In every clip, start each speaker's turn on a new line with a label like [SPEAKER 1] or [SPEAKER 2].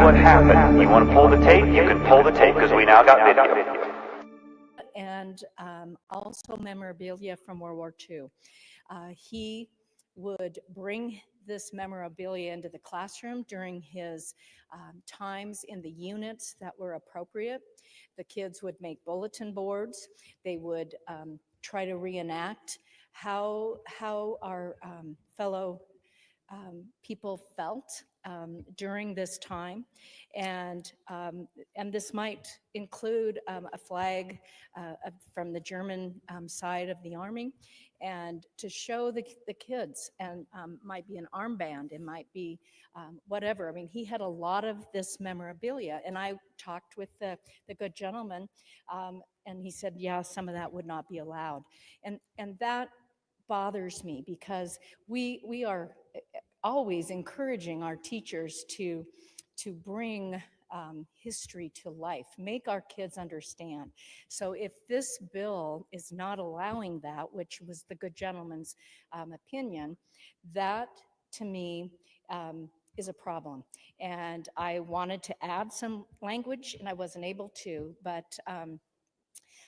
[SPEAKER 1] what happened. You want to pull the tape? You can pull the tape because we now got video.
[SPEAKER 2] And also memorabilia from World War II. He would bring this memorabilia into the classroom during his times in the units that were appropriate. The kids would make bulletin boards. They would try to reenact how our fellow people felt during this time, and this might include a flag from the German side of the army, and to show the kids, and might be an armband, it might be whatever. I mean, he had a lot of this memorabilia, and I talked with the good gentleman, and he said, yeah, some of that would not be allowed, and that bothers me, because we are always encouraging our teachers to bring history to life, make our kids understand. So if this bill is not allowing that, which was the good gentleman's opinion, that to me is a problem. And I wanted to add some language and I wasn't able to, but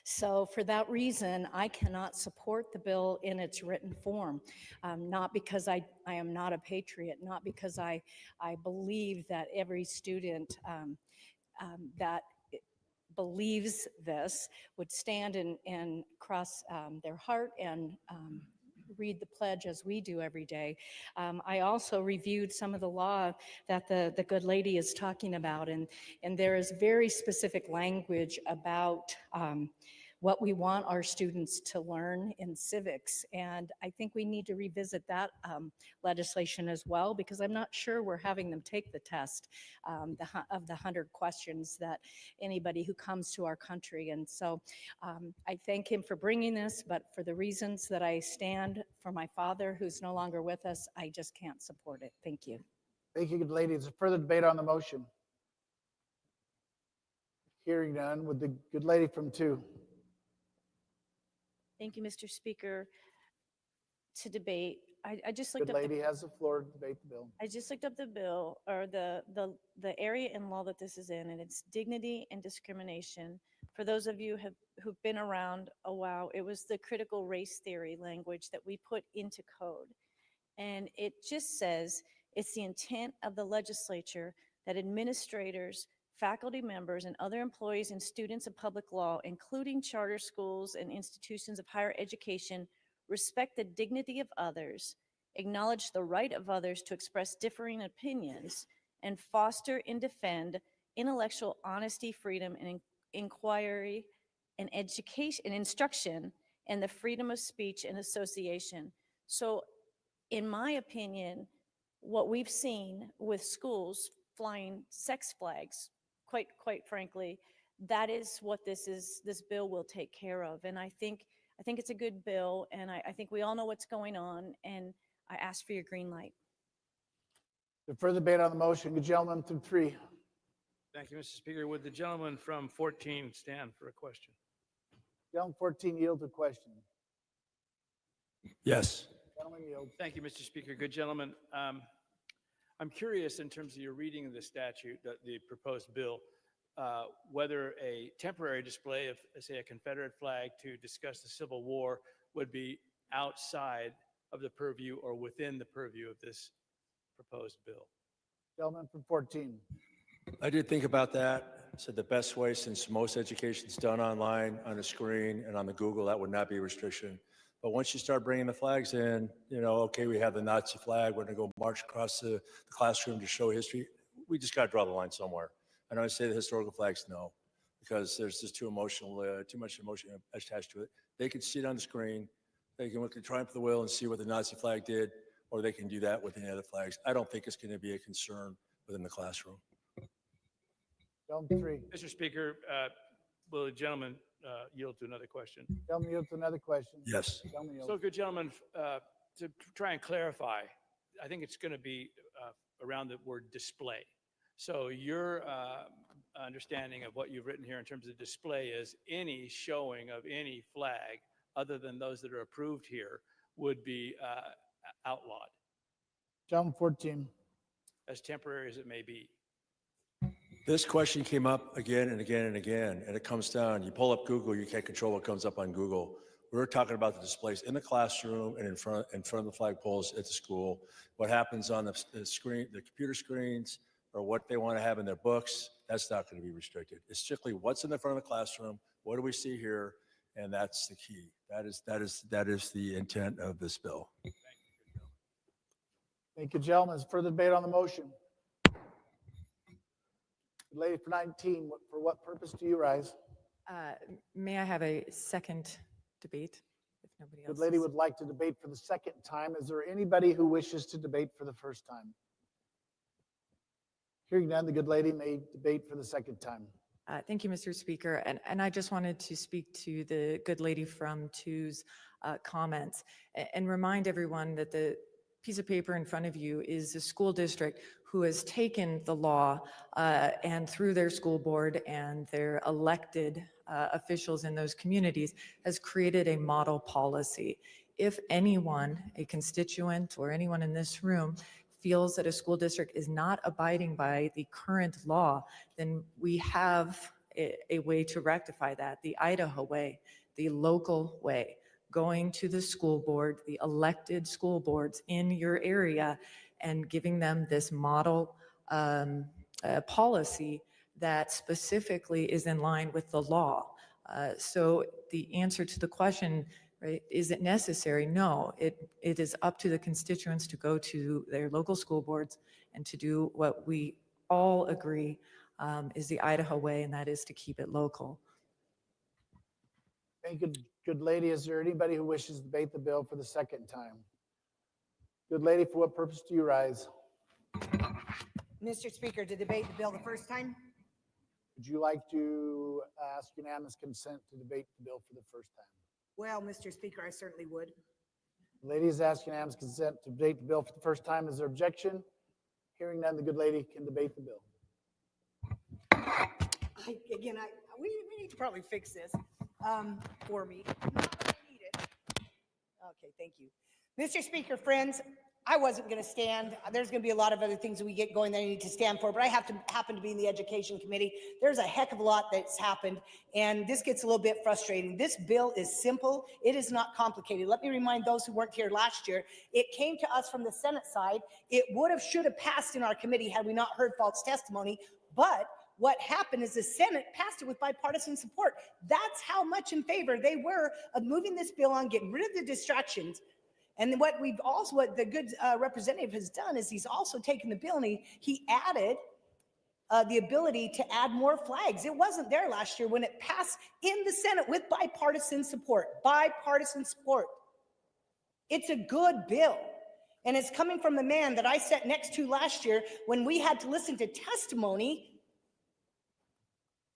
[SPEAKER 2] so for that reason, I cannot support the bill in its written form, not because I am not a patriot, not because I believe that every student that believes this would stand and cross their heart and read the pledge as we do every day. I also reviewed some of the law that the good lady is talking about, and there is very specific language about what we want our students to learn in civics. And I think we need to revisit that legislation as well, because I'm not sure we're having them take the test of the 100 questions that anybody who comes to our country. And so I thank him for bringing this, but for the reasons that I stand for my father, who's no longer with us, I just can't support it. Thank you.
[SPEAKER 3] Thank you, good lady. Is there further debate on the motion? Hearing none, would the good lady from 2?
[SPEAKER 4] Thank you, Mr. Speaker. To debate, I just looked
[SPEAKER 3] Good
[SPEAKER 4] up.
[SPEAKER 3] lady has the floor to debate the bill.
[SPEAKER 4] I just looked up the bill, or the area in law that this is in, and it's dignity and discrimination. For those of you who've been around a while, it was the critical race theory language that we put into code, and it just says it's the intent of the legislature that administrators, faculty members, and other employees and students of public law, including charter schools and institutions of higher education, respect the dignity of others, acknowledge the right of others to express differing opinions, and foster and defend intellectual honesty, freedom, and inquiry, and education and instruction, and the freedom of speech and association. So, in my opinion, what we've seen with schools flying sex flags, quite frankly, that is what this bill will take care of. And I think it's a good bill, and I think we all know what's going on, and I ask for your green light.
[SPEAKER 3] The further debate on the motion, the gentleman from 3.
[SPEAKER 5] Thank you, Mr. Speaker. Would the gentleman from 14 stand for a question?
[SPEAKER 3] Gentleman 14 yield to question.
[SPEAKER 5] Yes.
[SPEAKER 3] Gentleman yield.
[SPEAKER 5] Thank you, Mr. Speaker. Good gentleman. I'm curious, in terms of your reading of the statute, the proposed bill, whether a temporary display of, say, a Confederate flag to discuss the Civil War would be outside of the purview or within the purview of this proposed bill.
[SPEAKER 3] Gentleman from 14.
[SPEAKER 6] I did think about that. Said the best way, since most education is done online, on a screen, and on the Google, that would not be a restriction. But once you start bringing the flags in, okay, we have the Nazi flag, we're going to go march across the classroom to show history. We just got to draw the line somewhere. And I would say the historical flags, no, because there's just too much emotion attached to it. They can see it on the screen. They can look at Triumph of the Will and see what the Nazi flag did, or they can do that with any other flags. I don't think it's going to be a concern within the classroom.
[SPEAKER 3] Gentleman 3.
[SPEAKER 5] Mr. Speaker, will the gentleman yield to another question?
[SPEAKER 3] Gentleman yield to another question.
[SPEAKER 6] Yes.
[SPEAKER 3] Gentleman yield.
[SPEAKER 5] So, good gentleman, to try and clarify, I think it's going to be around the word display. So your understanding of what you've written here in terms of display is any showing of any flag other than those that are approved here would be outlawed.
[SPEAKER 3] Gentleman 14.
[SPEAKER 5] As temporary as it may be.
[SPEAKER 6] This question came up again and again and again, and it comes down, you pull up Google, you can't control what comes up on Google. We're talking about the displays in the classroom and in front of the flagpoles at the school, what happens on the screen, the computer screens, or what they want to have in their books. That's not going to be restricted. It's strictly what's in the front of the classroom, what do we see here, and that's the key. That is the intent of this bill.
[SPEAKER 3] Thank you, gentlemen. Is further debate on the motion? Lady for 19, for what purpose do you rise?
[SPEAKER 7] May I have a second debate if nobody else?
[SPEAKER 3] Good lady would like to debate for the second time. Is there anybody who wishes to debate for the first time? Hearing none, the good lady may debate for the second time.
[SPEAKER 7] Thank you, Mr. Speaker. And I just wanted to speak to the good lady from 2's comments and remind everyone that the piece of paper in front of you is the school district who has taken the law and through their school board and their elected officials in those communities has created a model policy. If anyone, a constituent or anyone in this room feels that a school district is not abiding by the current law, then we have a way to rectify that, the Idaho way, the local way, going to the school board, the elected school boards in your area and giving them this model policy that specifically is in line with the law. So the answer to the question, right, is it necessary? No, it is up to the constituents to go to their local school boards and to do what we all agree is the Idaho way, and that is to keep it local.
[SPEAKER 3] Thank you, good lady. Is there anybody who wishes to debate the bill for the second time? Good lady, for what purpose do you rise?
[SPEAKER 8] Mr. Speaker, to debate the bill the first time?
[SPEAKER 3] Would you like to ask unanimous consent to debate the bill for the first time?
[SPEAKER 8] Well, Mr. Speaker, I certainly would.
[SPEAKER 3] The lady has asked unanimous consent to debate the bill for the first time. Is there objection? Hearing none, the good lady can debate the bill.
[SPEAKER 8] We need to probably fix this for me. I need it. Okay, thank you. Mr. Speaker, friends, I wasn't going to stand. There's going to be a lot of other things that we get going that I need to stand for, but I happen to be in the Education Committee. There's a heck of a lot that's happened, and this gets a little bit frustrating. This bill is simple. It is not complicated. Let me remind those who weren't here last year, it came to us from the Senate side. It should have passed in our committee had we not heard false testimony, but what happened is the Senate passed it with bipartisan support. That's how much in favor they were of moving this bill on, getting rid of the distractions. And what the good representative has done is he's also taken the bill and he added the ability to add more flags. It wasn't there last year when it passed in the Senate with bipartisan support. Bipartisan support. It's a good bill. And it's coming from the man that I sat next to last year when we had to listen to testimony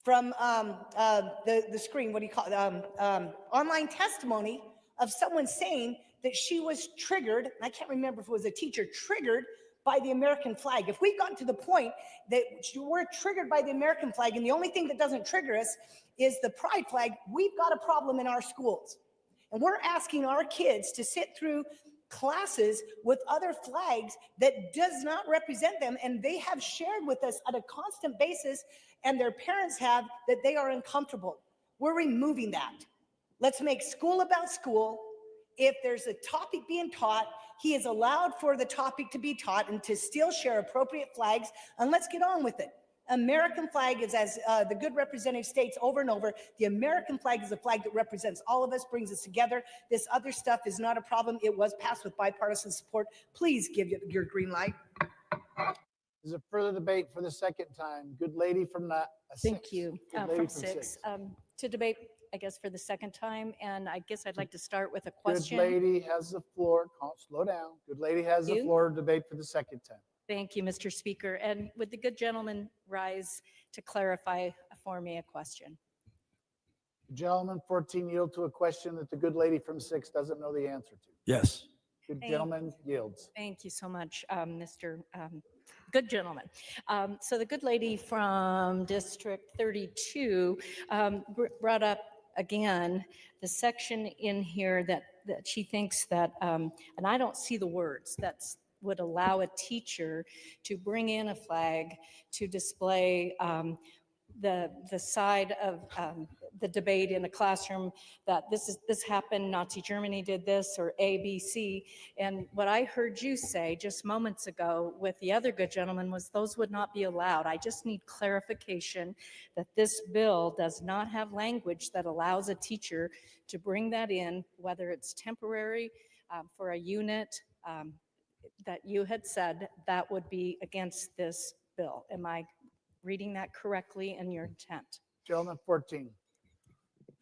[SPEAKER 8] from the screen, what do you call it? Online testimony of someone saying that she was triggered, and I can't remember if it was a teacher, triggered by the American flag. If we've gotten to the point that we're triggered by the American flag and the only thing that doesn't trigger us is the pride flag, we've got a problem in our schools. And we're asking our kids to sit through classes with other flags that does not represent them, and they have shared with us on a constant basis, and their parents have, that they are uncomfortable. We're removing that. Let's make school about school. If there's a topic being taught, he is allowed for the topic to be taught and to still share appropriate flags, and let's get on with it. American flag is, as the good representative states over and over, the American flag is a flag that represents all of us, brings us together. This other stuff is not a problem. It was passed with bipartisan support. Please give your green light.
[SPEAKER 3] Is there further debate for the second time? Good lady from
[SPEAKER 2] Thank you.
[SPEAKER 3] Good lady
[SPEAKER 2] From 6. To debate, I guess, for the second time, and I guess I'd like to start with a question.
[SPEAKER 3] Good lady has the floor. Slow down. Good lady has the floor to debate for the second time.
[SPEAKER 2] Thank you, Mr. Speaker. And would the good gentleman rise to clarify for me a question?
[SPEAKER 3] Gentleman 14 yield to a question that the good lady from 6 doesn't know the answer to.
[SPEAKER 6] Yes.
[SPEAKER 3] Good gentleman yields.
[SPEAKER 2] Thank you so much, Mr. Good gentleman. So the good lady from District 32 brought up again the section in here that she thinks that, and I don't see the words, that's would allow a teacher to bring in a flag to display the side of the debate in the classroom, that this happened, Nazi Germany did this, or A, B, C. And what I heard you say just moments ago with the other good gentleman was those would not be allowed. I just need clarification that this bill does not have language that allows a teacher to bring that in, whether it's temporary for a unit that you had said that would be against this bill. Am I reading that correctly in your intent?
[SPEAKER 3] Gentleman 14.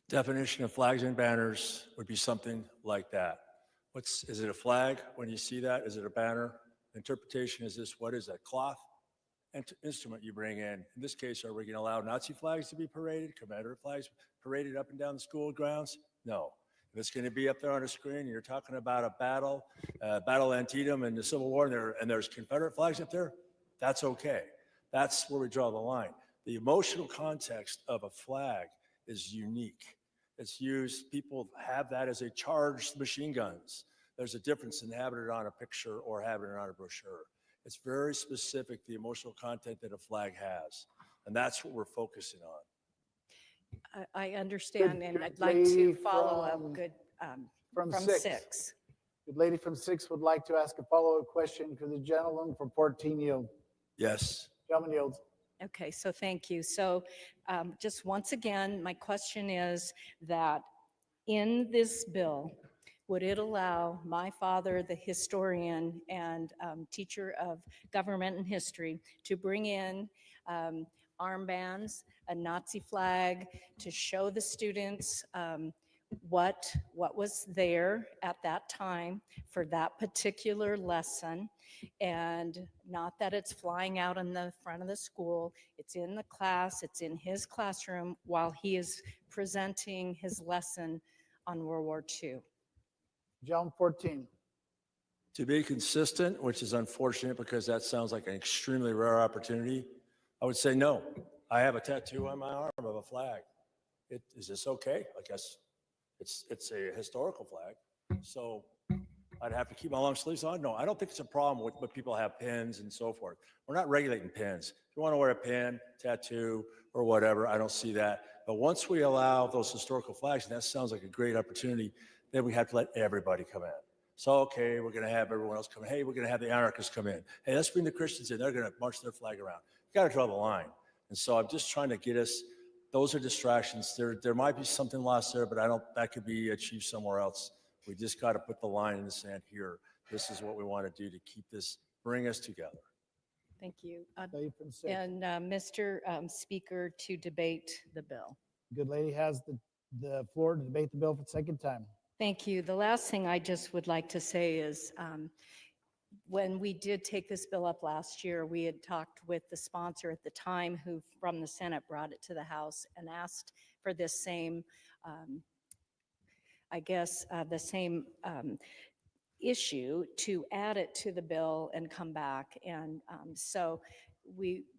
[SPEAKER 6] Definition of flags and banners would be something like that. Is it a flag when you see that? Is it a banner? Interpretation is this, what is that, cloth instrument you bring in? In this case, are we going to allow Nazi flags to be paraded, Confederate flags paraded up and down the school grounds? No. If it's going to be up there on a screen and you're talking about a battle Antietam and the Civil War, and there's Confederate flags up there, that's okay. That's where we draw the line. The emotional context of a flag is unique. It's used, people have that as a charged machine guns. There's a difference in having it on a picture or having it on a brochure. It's very specific, the emotional content that a flag has. And that's what we're focusing on.
[SPEAKER 2] I understand,
[SPEAKER 3] Good-
[SPEAKER 2] and
[SPEAKER 3] good
[SPEAKER 2] I'd like to
[SPEAKER 3] lady
[SPEAKER 2] follow
[SPEAKER 3] from-
[SPEAKER 2] up good
[SPEAKER 3] From
[SPEAKER 2] from
[SPEAKER 3] 6. Good lady from 6 would like to ask a follow-up question. Could the gentleman from 14 yield?
[SPEAKER 6] Yes.
[SPEAKER 3] Gentleman yields.
[SPEAKER 2] Okay, so thank you. So just once again, my question is that in this bill, would it allow my father, the historian and teacher of government and history, to bring in armbands, a Nazi flag, to show the students what was there at that time for that particular lesson? And not that it's flying out in the front of the school, it's in the class, it's in his classroom while he is presenting his lesson on World War II.
[SPEAKER 3] Gentleman 14.
[SPEAKER 6] To be consistent, which is unfortunate because that sounds like an extremely rare opportunity, I would say no. I have a tattoo on my arm of a flag. Is this okay? I guess it's a historical flag. So I'd have to keep my long sleeves on? No, I don't think it's a problem with people have pins and so forth. We're not regulating pins. If you want to wear a pin, tattoo, or whatever, I don't see that. But once we allow those historical flags, and that sounds like a great opportunity, then we have to let everybody come in. So, okay, we're going to have everyone else come in. Hey, we're going to have the anarchists come in. Hey, let's bring the Christians in. They're going to march their flag around. You got to draw the line. And so I'm just trying to get us, those are distractions. There might be something lost there, but that could be achieved somewhere else. We just got to put the line in the sand here. This is what we want to do to keep this, bring us together.
[SPEAKER 2] Thank you.
[SPEAKER 3] Lady from 6.
[SPEAKER 2] And Mr. Speaker, to debate the bill.
[SPEAKER 3] Good lady has the floor to debate the bill for the second time.
[SPEAKER 2] Thank you. The last thing I just would like to say is when we did take this bill up last year, we had talked with the sponsor at the time who from the Senate brought it to the House and asked for this same, the same issue to add it to the bill and come back. And so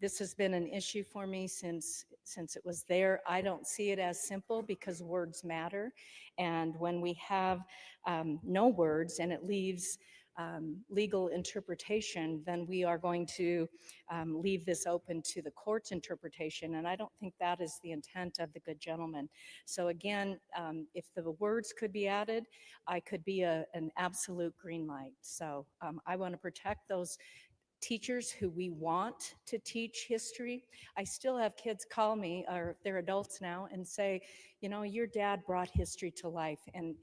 [SPEAKER 2] this has been an issue for me since it was there. I don't see it as simple because words matter. And when we have no words and it leaves legal interpretation, then we are going to leave this open to the court's interpretation. And I don't think that is the intent of the good gentleman. So again, if the words could be added, I could be an absolute green light. So I want to protect those teachers who we want to teach history. I still have kids call me, or they're adults now, and say, you know, your dad brought history to life and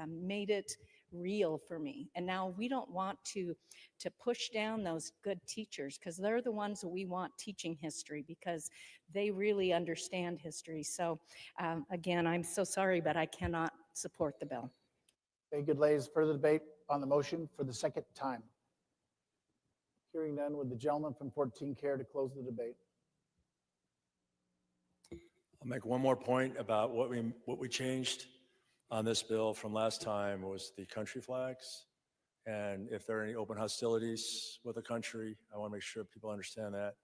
[SPEAKER 2] made it real for me. And now we don't want to push down those good teachers because they're the ones that we want teaching history because they really understand history. So again, I'm so sorry, but I cannot support the bill.
[SPEAKER 3] Very good, ladies. Further debate on the motion for the second time. Hearing none, would the gentleman from 14 care to close the debate?
[SPEAKER 6] I'll make one more point about what we changed on this bill from last time was the country flags. And if there are any open hostilities with a country, I want to make sure people understand that.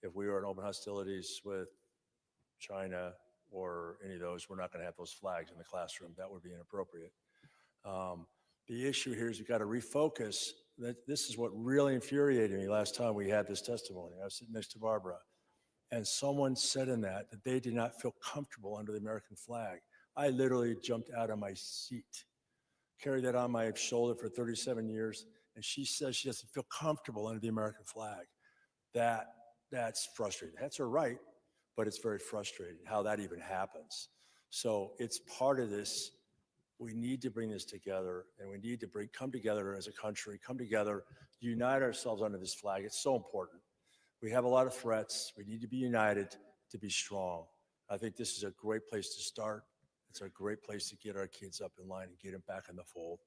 [SPEAKER 6] If we were in open hostilities with China or any of those, we're not going to have those flags in the classroom. That would be inappropriate. The issue here is you've got to refocus this is what really infuriated me last time we had this testimony. I was sitting next to Barbara, and someone said in that they did not feel comfortable under the American flag. I literally jumped out of my seat, carried that on my shoulder for 37 years, and she says she doesn't feel comfortable under the American flag. That's frustrating. That's her right, but it's very frustrating how that even happens. So it's part of this. We need to bring this together, and we need to come together as a country, come together, unite ourselves under this flag. It's so important. We have a lot of threats. We need to be united to be strong. I think this is a great place to start. It's a great place to get our kids up in line and get them back in the fold.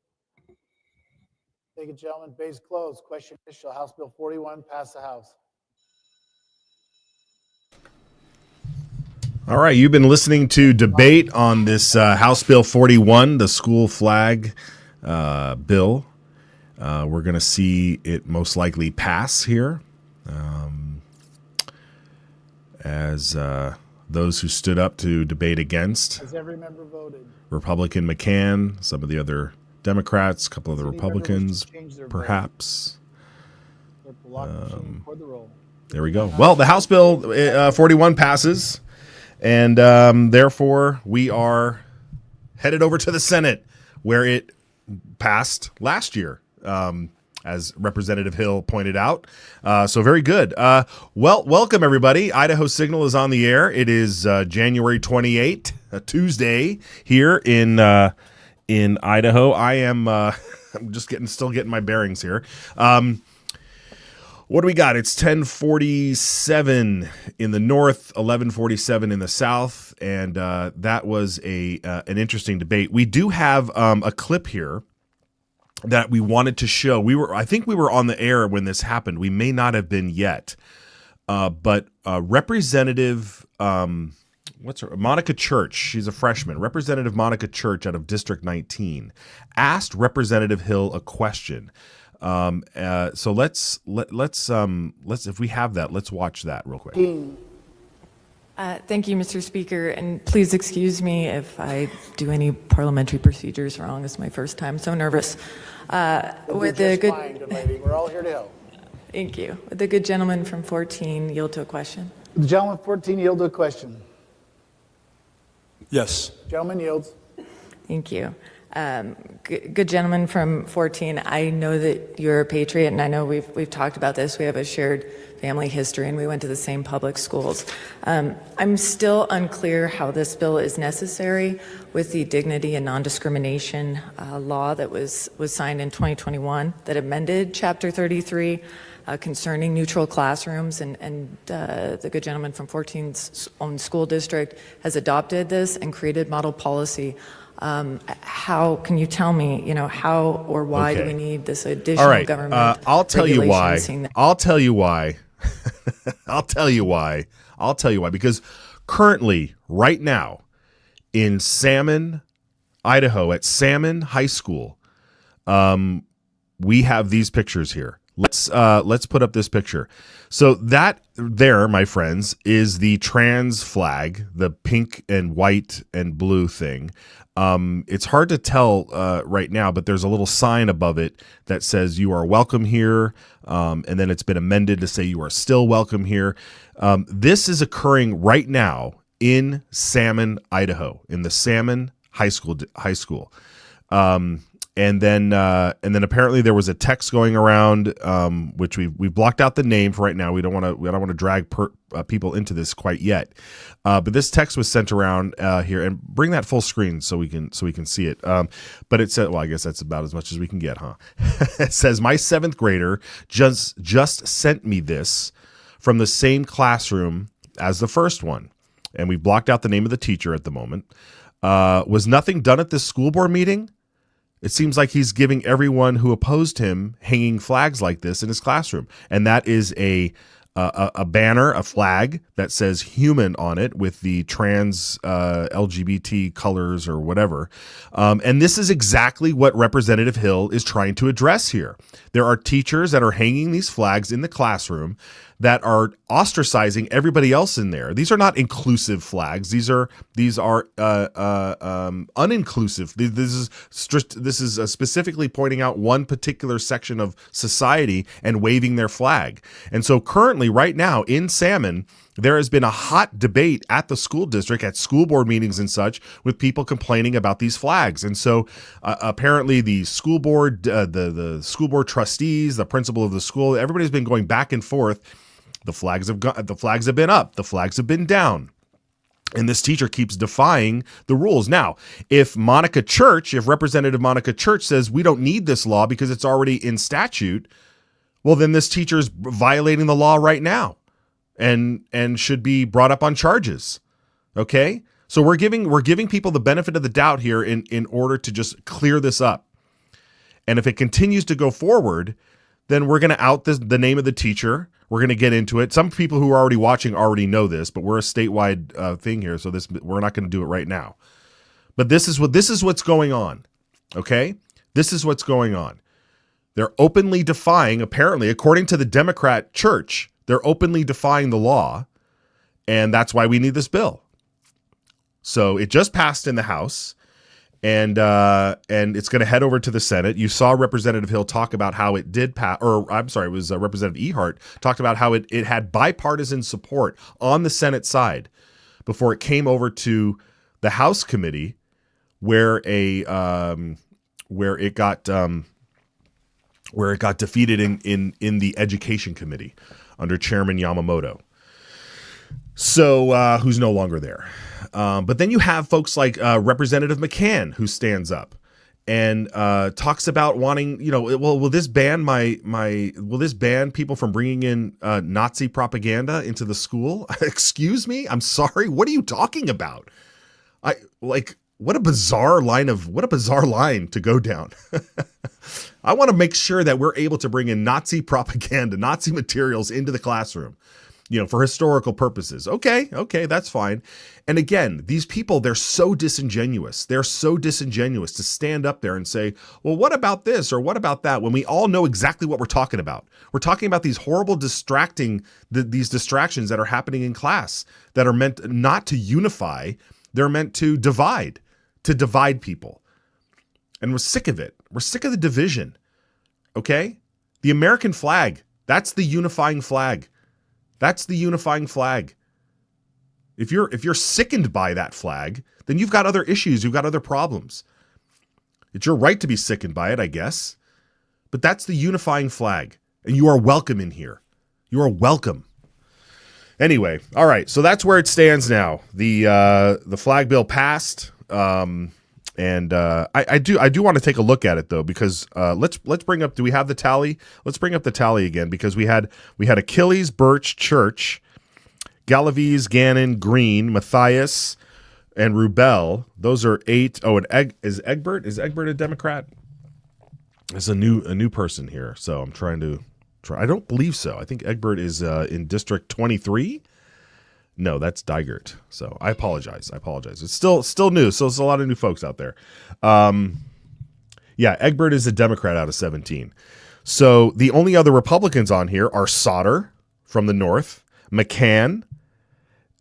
[SPEAKER 3] Thank you, gentlemen. Debate closed. Question initial. House Bill 41 pass the House.
[SPEAKER 9] All right, you've been listening to debate on this House Bill 41, the school flag bill. We're going to see it most likely pass here as those who stood up to debate against.
[SPEAKER 3] Has every member voted?
[SPEAKER 9] Republican McCann, some of the other Democrats, a couple of the Republicans, perhaps. There we go. Well, the House Bill 41 passes. And therefore, we are headed over to the Senate, where it passed last year, as Representative Hill pointed out. So very good. Well, welcome, everybody. Idaho Signal is on the air. It is January 28th, a Tuesday here in Idaho. I am I'm just still getting my bearings here. What do we got? It's 10:47 in the north, 11:47 in the south, and that was an interesting debate. We do have a clip here that we wanted to show. I think we were on the air when this happened. We may not have been yet, but Representative Monica Church, she's a freshman. Representative Monica Church out of District 19 asked Representative Hill a question. So let's if we have that, let's watch that real quick.
[SPEAKER 7] Thank you, Mr. Speaker, and please excuse me if I do any parliamentary procedures wrong. It's my first time, so nervous.
[SPEAKER 3] With the good lady, we're all here to help.
[SPEAKER 7] Thank you. Would the good gentleman from 14 yield to a question?
[SPEAKER 3] The gentleman from 14 yield to a question.
[SPEAKER 6] Yes.
[SPEAKER 3] Gentleman yields.
[SPEAKER 7] Thank you. Good gentleman from 14, I know that you're a patriot, and I know we've talked about this. We have a shared family history, and we went to the same public schools. I'm still unclear how this bill is necessary with the dignity and non-discrimination law that was signed in 2021 that amended Chapter 33 concerning neutral classrooms, and the good gentleman from 14's own school district has adopted this and created model policy. How can you tell me, how or why do we need this additional
[SPEAKER 9] All right.
[SPEAKER 7] government?
[SPEAKER 9] I'll tell you why. I'll tell you why. Because currently, right now, in Salmon, Idaho, at Salmon High School, we have these pictures here. Let's put up this picture. So that there, my friends, is the trans flag, the pink and white and blue thing. It's hard to tell right now, but there's a little sign above it that says you are welcome here, and then it's been amended to say you are still welcome here. This is occurring right now in Salmon, Idaho, in the Salmon High School. And then apparently there was a text going around, which we've blocked out the name for right now. We don't want to drag people into this quite yet. But this text was sent around here, and bring that full screen so we can see it. But it said, well, I guess that's about as much as we can get, huh? It says, my 7th grader just sent me this from the same classroom as the first one, and we've blocked out the name of the teacher at the moment. Was nothing done at this school board meeting? It seems like he's giving everyone who opposed him hanging flags like this in his classroom. And that is a banner, a flag that says human on it with the trans LGBT colors or whatever. And this is exactly what Representative Hill is trying to address here. There are teachers that are hanging these flags in the classroom that are ostracizing everybody else in there. These are not inclusive flags. These are uninclusive. This is specifically pointing out one particular section of society and waving their flag. And so currently, right now in Salmon, there has been a hot debate at the school district, at school board meetings and such, with people complaining about these flags. And so apparently the school board, the school board trustees, the principal of the school, everybody's been going back and forth. The flags have been up, the flags have been down. And this teacher keeps defying the rules. Now, if Representative Monica Church says we don't need this law because it's already in statute, well, then this teacher is violating the law right now and should be brought up on charges. Okay? So we're giving people the benefit of the doubt here in order to just clear this up. And if it continues to go forward, then we're going to out the name of the teacher. We're going to get into it. Some people who are already watching already know this, but we're a statewide thing here, so we're not going to do it right now. But this is what's going on. Okay? This is what's going on. They're openly defying, apparently, according to the Democrat church, they're openly defying the law, and that's why we need this bill. So it just passed in the House, and it's going to head over to the Senate. You saw Representative Hill talk about how it did pass, or I'm sorry, it was Representative Ehart talked about how it had bipartisan support on the Senate side before it came over to the House committee, where it got defeated in the Education Committee under Chairman Yamamoto. So who's no longer there. But then you have folks like Representative McCann, who stands up and talks about wanting, will this ban will this ban people from bringing in Nazi propaganda into the school? Excuse me? I'm sorry. What are you talking about? What a bizarre line to go down. I want to make sure that we're able to bring in Nazi propaganda, Nazi materials into the classroom, for historical purposes. Okay, that's fine. And again, these people, they're so disingenuous. They're so disingenuous to stand up there and say, well, what about this or what about that, when we all know exactly what we're talking about. We're talking about these horrible these distractions that are happening in class that are meant not to unify. They're meant to divide people. And we're sick of it. We're sick of the division. Okay? The American flag, that's the unifying flag. That's the unifying flag. If you're sickened by that flag, then you've got other issues, you've got other problems. It's your right to be sickened by it, I guess. But that's the unifying flag. And you are welcome in here. You are welcome. Anyway, all right, so that's where it stands now. The flag bill passed. And I do want to take a look at it though, because let's bring up. Do we have the tally? Let's bring up the tally again, because we had Achilles, Birch, Church, Galaviz, Gannon, Green, Matthias, and Rubel. Those are 8. Oh, and is Egbert a Democrat? There's a new person here, so I'm trying to. I don't believe so. I think Egbert is in District 23. No, that's Digert. So I apologize. It's still new. So there's a lot of new folks out there. Yeah, Egbert is a Democrat out of 17. So the only other Republicans on here are Sauter from the North, McCann,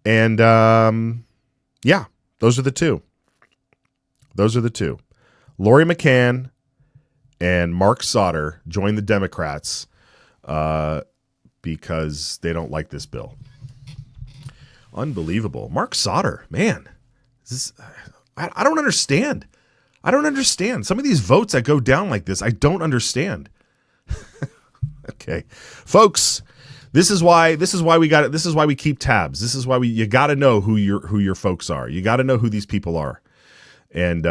[SPEAKER 9] and yeah, those are the two. Lori McCann and Mark Sauter joined the Democrats because they don't like this bill. Unbelievable. Mark Sauter, man. I don't understand. Some of these votes that go down like this, I don't understand. Okay. Folks, this is why we got it. This is why we keep tabs. This is why you got to know who your folks are. You got to know who these people are. And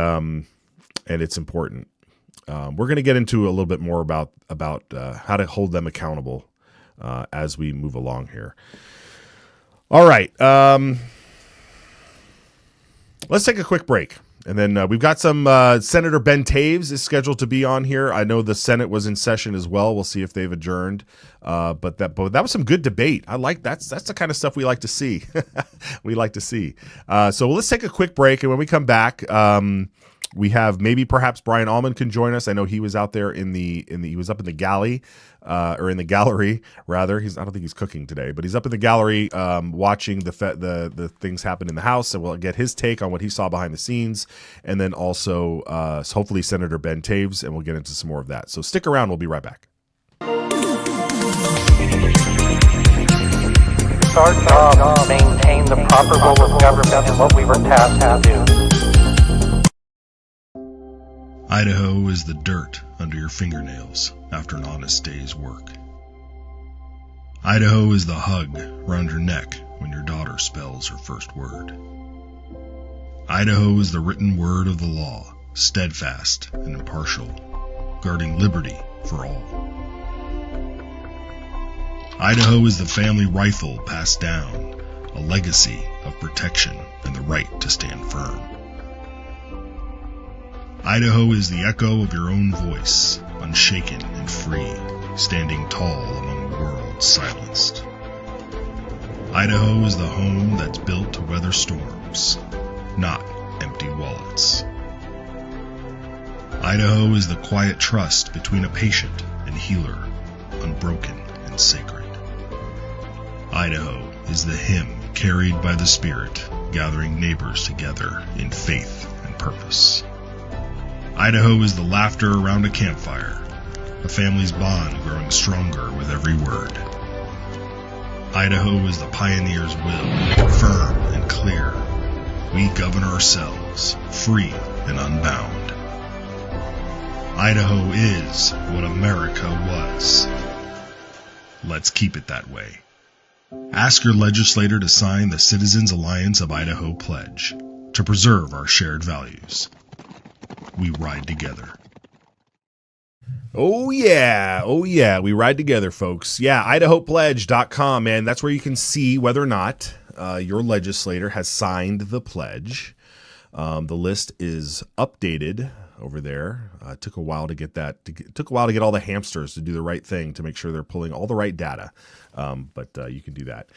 [SPEAKER 9] it's important. We're going to get into a little bit more about how to hold them accountable as we move along here. All right. Let's take a quick break. And then we've got some Senator Ben Taves is scheduled to be on here. I know the Senate was in session as well. We'll see if they've adjourned. But that was some good debate. I like that's the kind of stuff we like to see. So let's take a quick break. And when we come back, We have maybe perhaps Brian Allman can join us. I know he was out there he was up in the galley, or in the gallery rather. I don't think he's cooking today, but he's up in the gallery watching the things happen in the House, and we'll get his take on what he saw behind the scenes, and then also hopefully Senator Ben Taves, and we'll get into some more of that. So stick around. We'll be right back.
[SPEAKER 1] It's our job to maintain the proper role of government and what we were tasked to do.
[SPEAKER 10] Idaho is the dirt under your fingernails after an honest day's work. Idaho is the hug around your neck when your daughter spells her first word. Idaho is the written word of the law, steadfast and impartial, guarding liberty for all. Idaho is the family rifle passed down, a legacy of protection and the right to stand firm. Idaho is the echo of your own voice, unshaken and free, standing tall among the world's silenced. Idaho is the home that's built to weather storms, not empty wallets. Idaho is the quiet trust between a patient and healer, unbroken and sacred. Idaho is the hymn carried by the Spirit, gathering neighbors together in faith and purpose. Idaho is the laughter around a campfire, a family's bond growing stronger with every word. Idaho is the pioneer's will, firm and clear. We govern ourselves, free and unbound. Idaho is what America was. Let's keep it that way. Ask your legislator to sign the Citizens Alliance of Idaho pledge to preserve our shared values. We ride together.
[SPEAKER 9] Oh yeah, we ride together, folks. Yeah, IdahoPledge.com, man. That's where you can see whether or not your legislator has signed the pledge. The list is updated over there. It took a while to get that. It took a while to get all the hamsters to do the right thing to make sure they're pulling all the right data. But you can do that.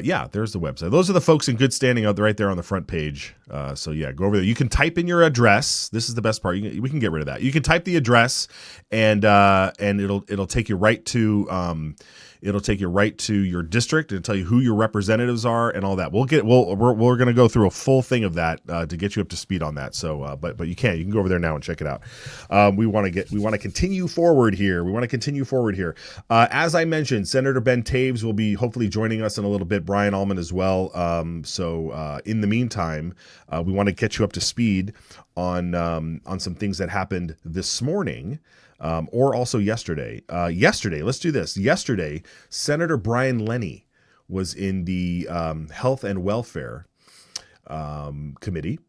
[SPEAKER 9] Yeah, there's the website. Those are the folks in good standing out there, right there on the front page. So yeah, go over there. You can type in your address. This is the best part. We can get rid of that. You can type the address, and it'll take you right to your district and tell you who your representatives are and all that. We're going to go through a full thing of that to get you up to speed on that. So, but you can go over there now and check it out. We want to continue forward here. As I mentioned, Senator Ben Taves will be hopefully joining us in a little bit. Brian Allman as well. So in the meantime, we want to get you up to speed on some things that happened this morning. Or also yesterday. Let's do this. Yesterday, Senator Brian Lenny was in the Health and Welfare Committee,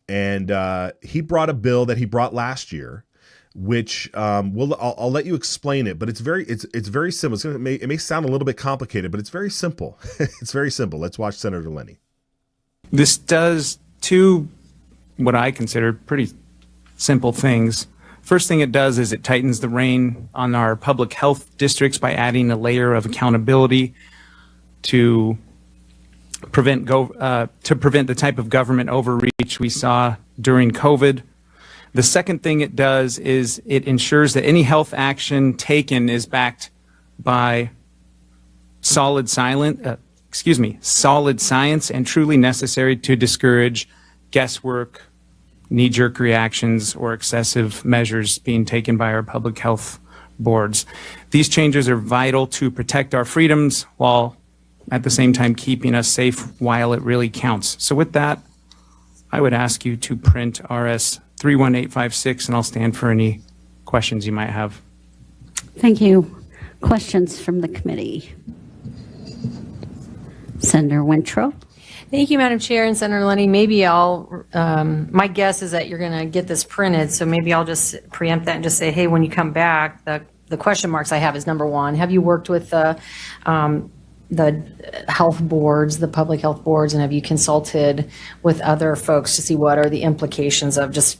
[SPEAKER 9] and he brought a bill that he brought last year, which I'll let you explain it, but it's very simple. It may sound a little bit complicated, but it's very simple. It's very simple. Let's watch Senator Lenny.
[SPEAKER 11] This does two what I consider pretty simple things. First thing it does is it tightens the rein on our public health districts by adding a layer of accountability to prevent the type of government overreach we saw during COVID. The second thing it does is it ensures that any health action taken is backed by solid science and truly necessary to discourage guesswork, knee-jerk reactions, or excessive measures being taken by our public health boards. These changes are vital to protect our freedoms while at the same time keeping us safe while it really counts. So with that, I would ask you to print RS 31856, and I'll stand for any questions you might have.
[SPEAKER 12] Thank you. Questions from the committee? Senator Winthrop.
[SPEAKER 13] Thank you, Madam Chair and Senator Lenny. Maybe my guess is that you're going to get this printed, so maybe I'll just preempt that and just say, hey, when you come back, the question marks I have is number one, have you worked with the health boards, the public health boards, and have you consulted with other folks to see what are the implications of just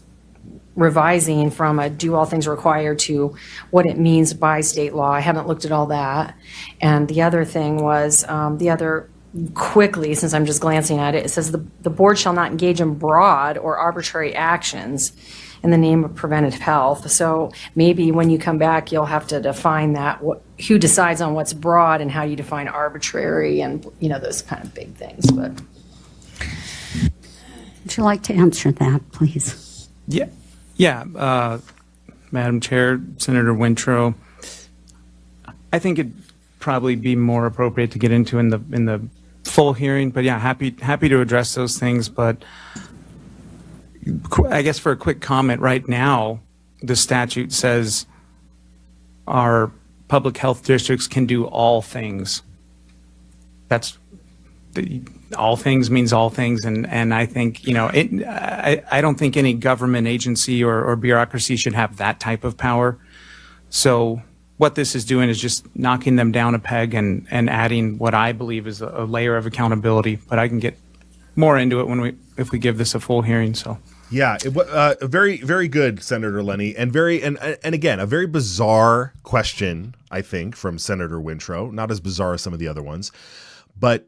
[SPEAKER 13] revising from a do all things required to what it means by state law? I haven't looked at all that. And the other thing was, the other quickly, since I'm just glancing at it, it says the board shall not engage in broad or arbitrary actions in the name of preventative health. So maybe when you come back, you'll have to define that, who decides on what's broad and how you define arbitrary and, those kind of big things, but.
[SPEAKER 12] Would you like to answer that, please?
[SPEAKER 11] Yeah. Madam Chair, Senator Wintrow, I think it'd probably be more appropriate to get into in the full hearing, but yeah, happy to address those things. But I guess for a quick comment, right now, the statute says our public health districts can do all things. All things means all things, and I think, I don't think any government agency or bureaucracy should have that type of power. So what this is doing is just knocking them down a peg and adding what I believe is a layer of accountability. But I can get more into it if we give this a full hearing. So
[SPEAKER 9] yeah, very, very good, Senator Lenny, and again, a very bizarre question, I think, from Senator Wintrow. Not as bizarre as some of the other ones, but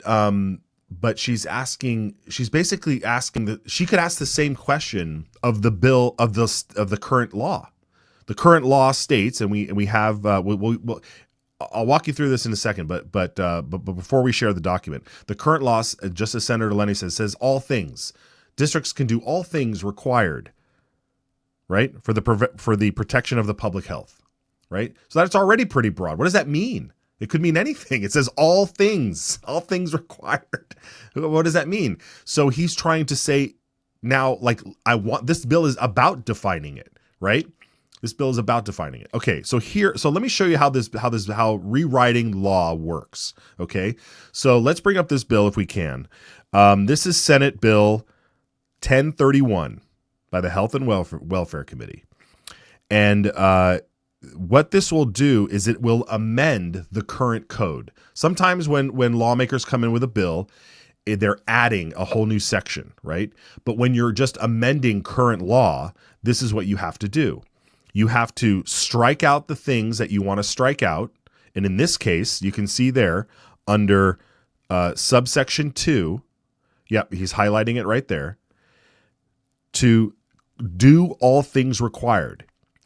[SPEAKER 9] she's basically asking that she could ask the same question of the bill of the current law. The current law states, and we have we'll I'll walk you through this in a second, but before we share the document, the current law, just as Senator Lenny says all things. Districts can do all things required, right, for the protection of the public health, right? So that's already pretty broad. What does that mean? It could mean anything. It says all things required. What does that mean? So he's trying to say now, this bill is about defining it, right? This bill is about defining it. Okay, so let me show you how rewriting law works. Okay, so let's bring up this bill if we can. This is Senate Bill 1031 by the Health and Welfare Committee, and what this will do is it will amend the current code. Sometimes when lawmakers come in with a bill, they're adding a whole new section, right? But when you're just amending current law, this is what you have to do. You have to strike out the things that you want to strike out. And in this case, you can see there under subsection 2, yep, he's highlighting it right there, to do all things required.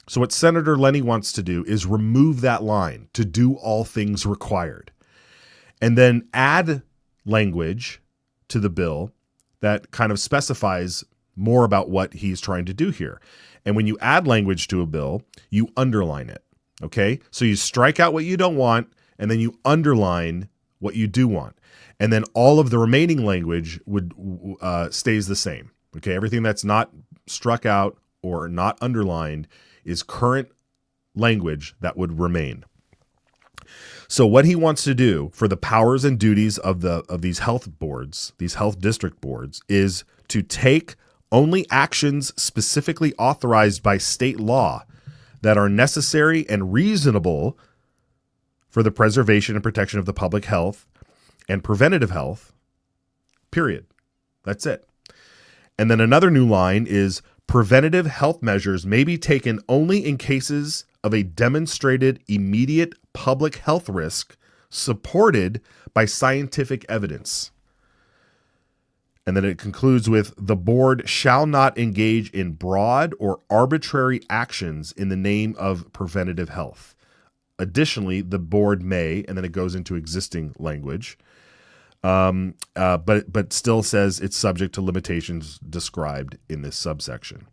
[SPEAKER 9] So what Senator Lenny wants to do is remove that line, to do all things required, and then add language to the bill that kind of specifies more about what he's trying to do here. And when you add language to a bill, you underline it, okay? So you strike out what you don't want, and then you underline what you do want. And then all of the remaining language stays the same, okay? Everything that's not struck out or not underlined is current language that would remain. So what he wants to do for the powers and duties of these health boards, these health district boards, is to take only actions specifically authorized by state law that are necessary and reasonable for the preservation and protection of the public health and preventative health, period. That's it. And then another new line is preventative health measures may be taken only in cases of a demonstrated immediate public health risk supported by scientific evidence. And then it concludes with, the board shall not engage in broad or arbitrary actions in the name of preventative health. Additionally, the board may, and then it goes into existing language, but still says it's subject to limitations described in this subsection.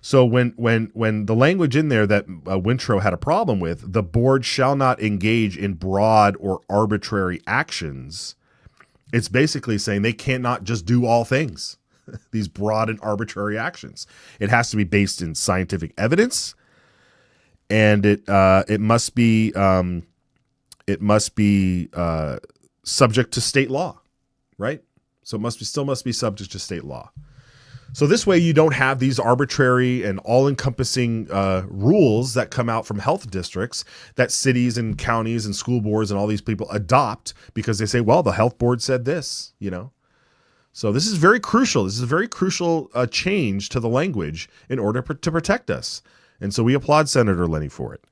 [SPEAKER 9] So when the language in there that Wintrow had a problem with, the board shall not engage in broad or arbitrary actions, it's basically saying they cannot just do all things, these broad and arbitrary actions. It has to be based in scientific evidence, and it must be subject to state law, right? So it still must be subject to state law. So this way you don't have these arbitrary and all-encompassing rules that come out from health districts that cities and counties and school boards and all these people adopt because they say, well, the health board said this, So this is very crucial. This is a very crucial change to the language in order to protect us. And so we applaud Senator Lenny for it.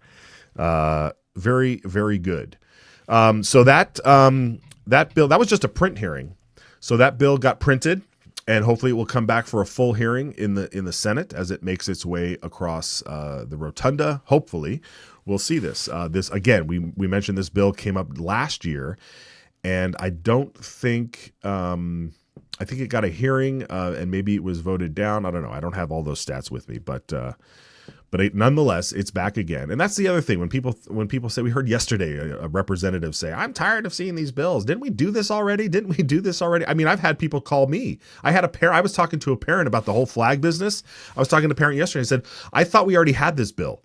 [SPEAKER 9] Very, very good. So that that bill, that was just a print hearing. So that bill got printed, and hopefully it will come back for a full hearing in the Senate as it makes its way across the rotunda. Hopefully, we'll see this. This again, we mentioned this bill came up last year, and I don't think I think it got a hearing, and maybe it was voted down. I don't know. I don't have all those stats with me, but nonetheless, it's back again. And that's the other thing. When people say, we heard yesterday a representative say, I'm tired of seeing these bills. Didn't we do this already? I mean, I've had people call me. I was talking to a parent about the whole flag business. I was talking to a parent yesterday and said, I thought we already had this bill.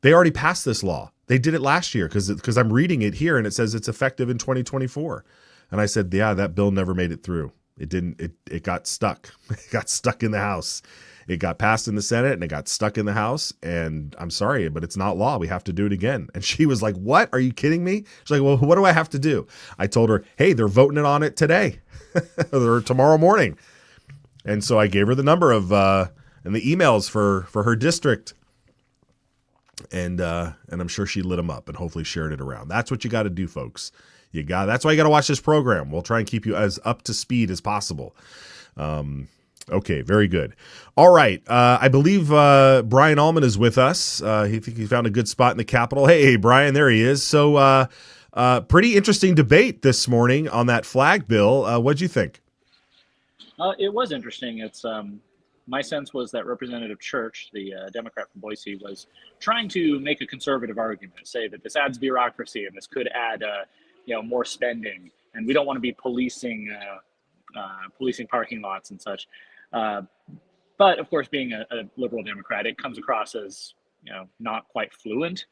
[SPEAKER 9] They already passed this law. They did it last year because I'm reading it here and it says it's effective in 2024. And I said, yeah, that bill never made it through. It didn't, it got stuck. It got stuck in the House. It got passed in the Senate and it got stuck in the House. And I'm sorry, but it's not law. We have to do it again. And she was like, what? Are you kidding me? She's like, well, what do I have to do? I told her, hey, they're voting it on it today or tomorrow morning. And so I gave her the number of, and the emails for her district. And I'm sure she lit them up and hopefully shared it around. That's what you got to do, folks. That's why you got to watch this program. We'll try and keep you as up to speed as possible. Okay, very good. All right. I believe Brian Allman is with us. He found a good spot in the Capitol. Hey, Brian, there he is. So pretty interesting debate this morning on that flag bill. What'd you think?
[SPEAKER 14] It was interesting. It's my sense was that Representative Church, the Democrat from Boise, was trying to make a conservative argument, say that this adds bureaucracy and this could add more spending, and we don't want to be policing parking lots and such. But of course, being a liberal Democrat, it comes across as not quite fluent,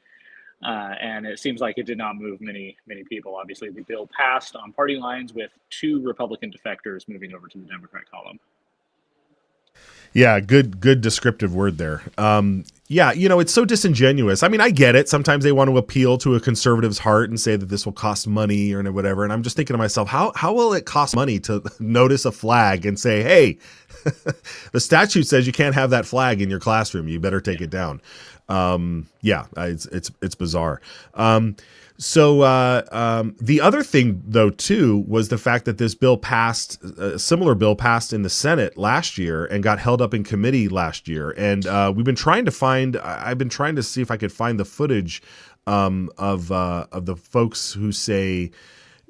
[SPEAKER 14] and it seems like it did not move many people. Obviously, the bill passed on party lines with 2 Republican defectors moving over to the Democrat column.
[SPEAKER 9] Yeah, good descriptive word there. Yeah, it's so disingenuous. I mean, I get it. Sometimes they want to appeal to a conservative's heart and say that this will cost money or whatever. And I'm just thinking to myself, how will it cost money to notice a flag and say, hey, the statute says you can't have that flag in your classroom. You better take it down. Yeah, it's bizarre. So the other thing, though, too, was the fact that this bill passed, a similar bill passed in the Senate last year and got held up in committee last year. And I've been trying to see if I could find the footage of the folks who say,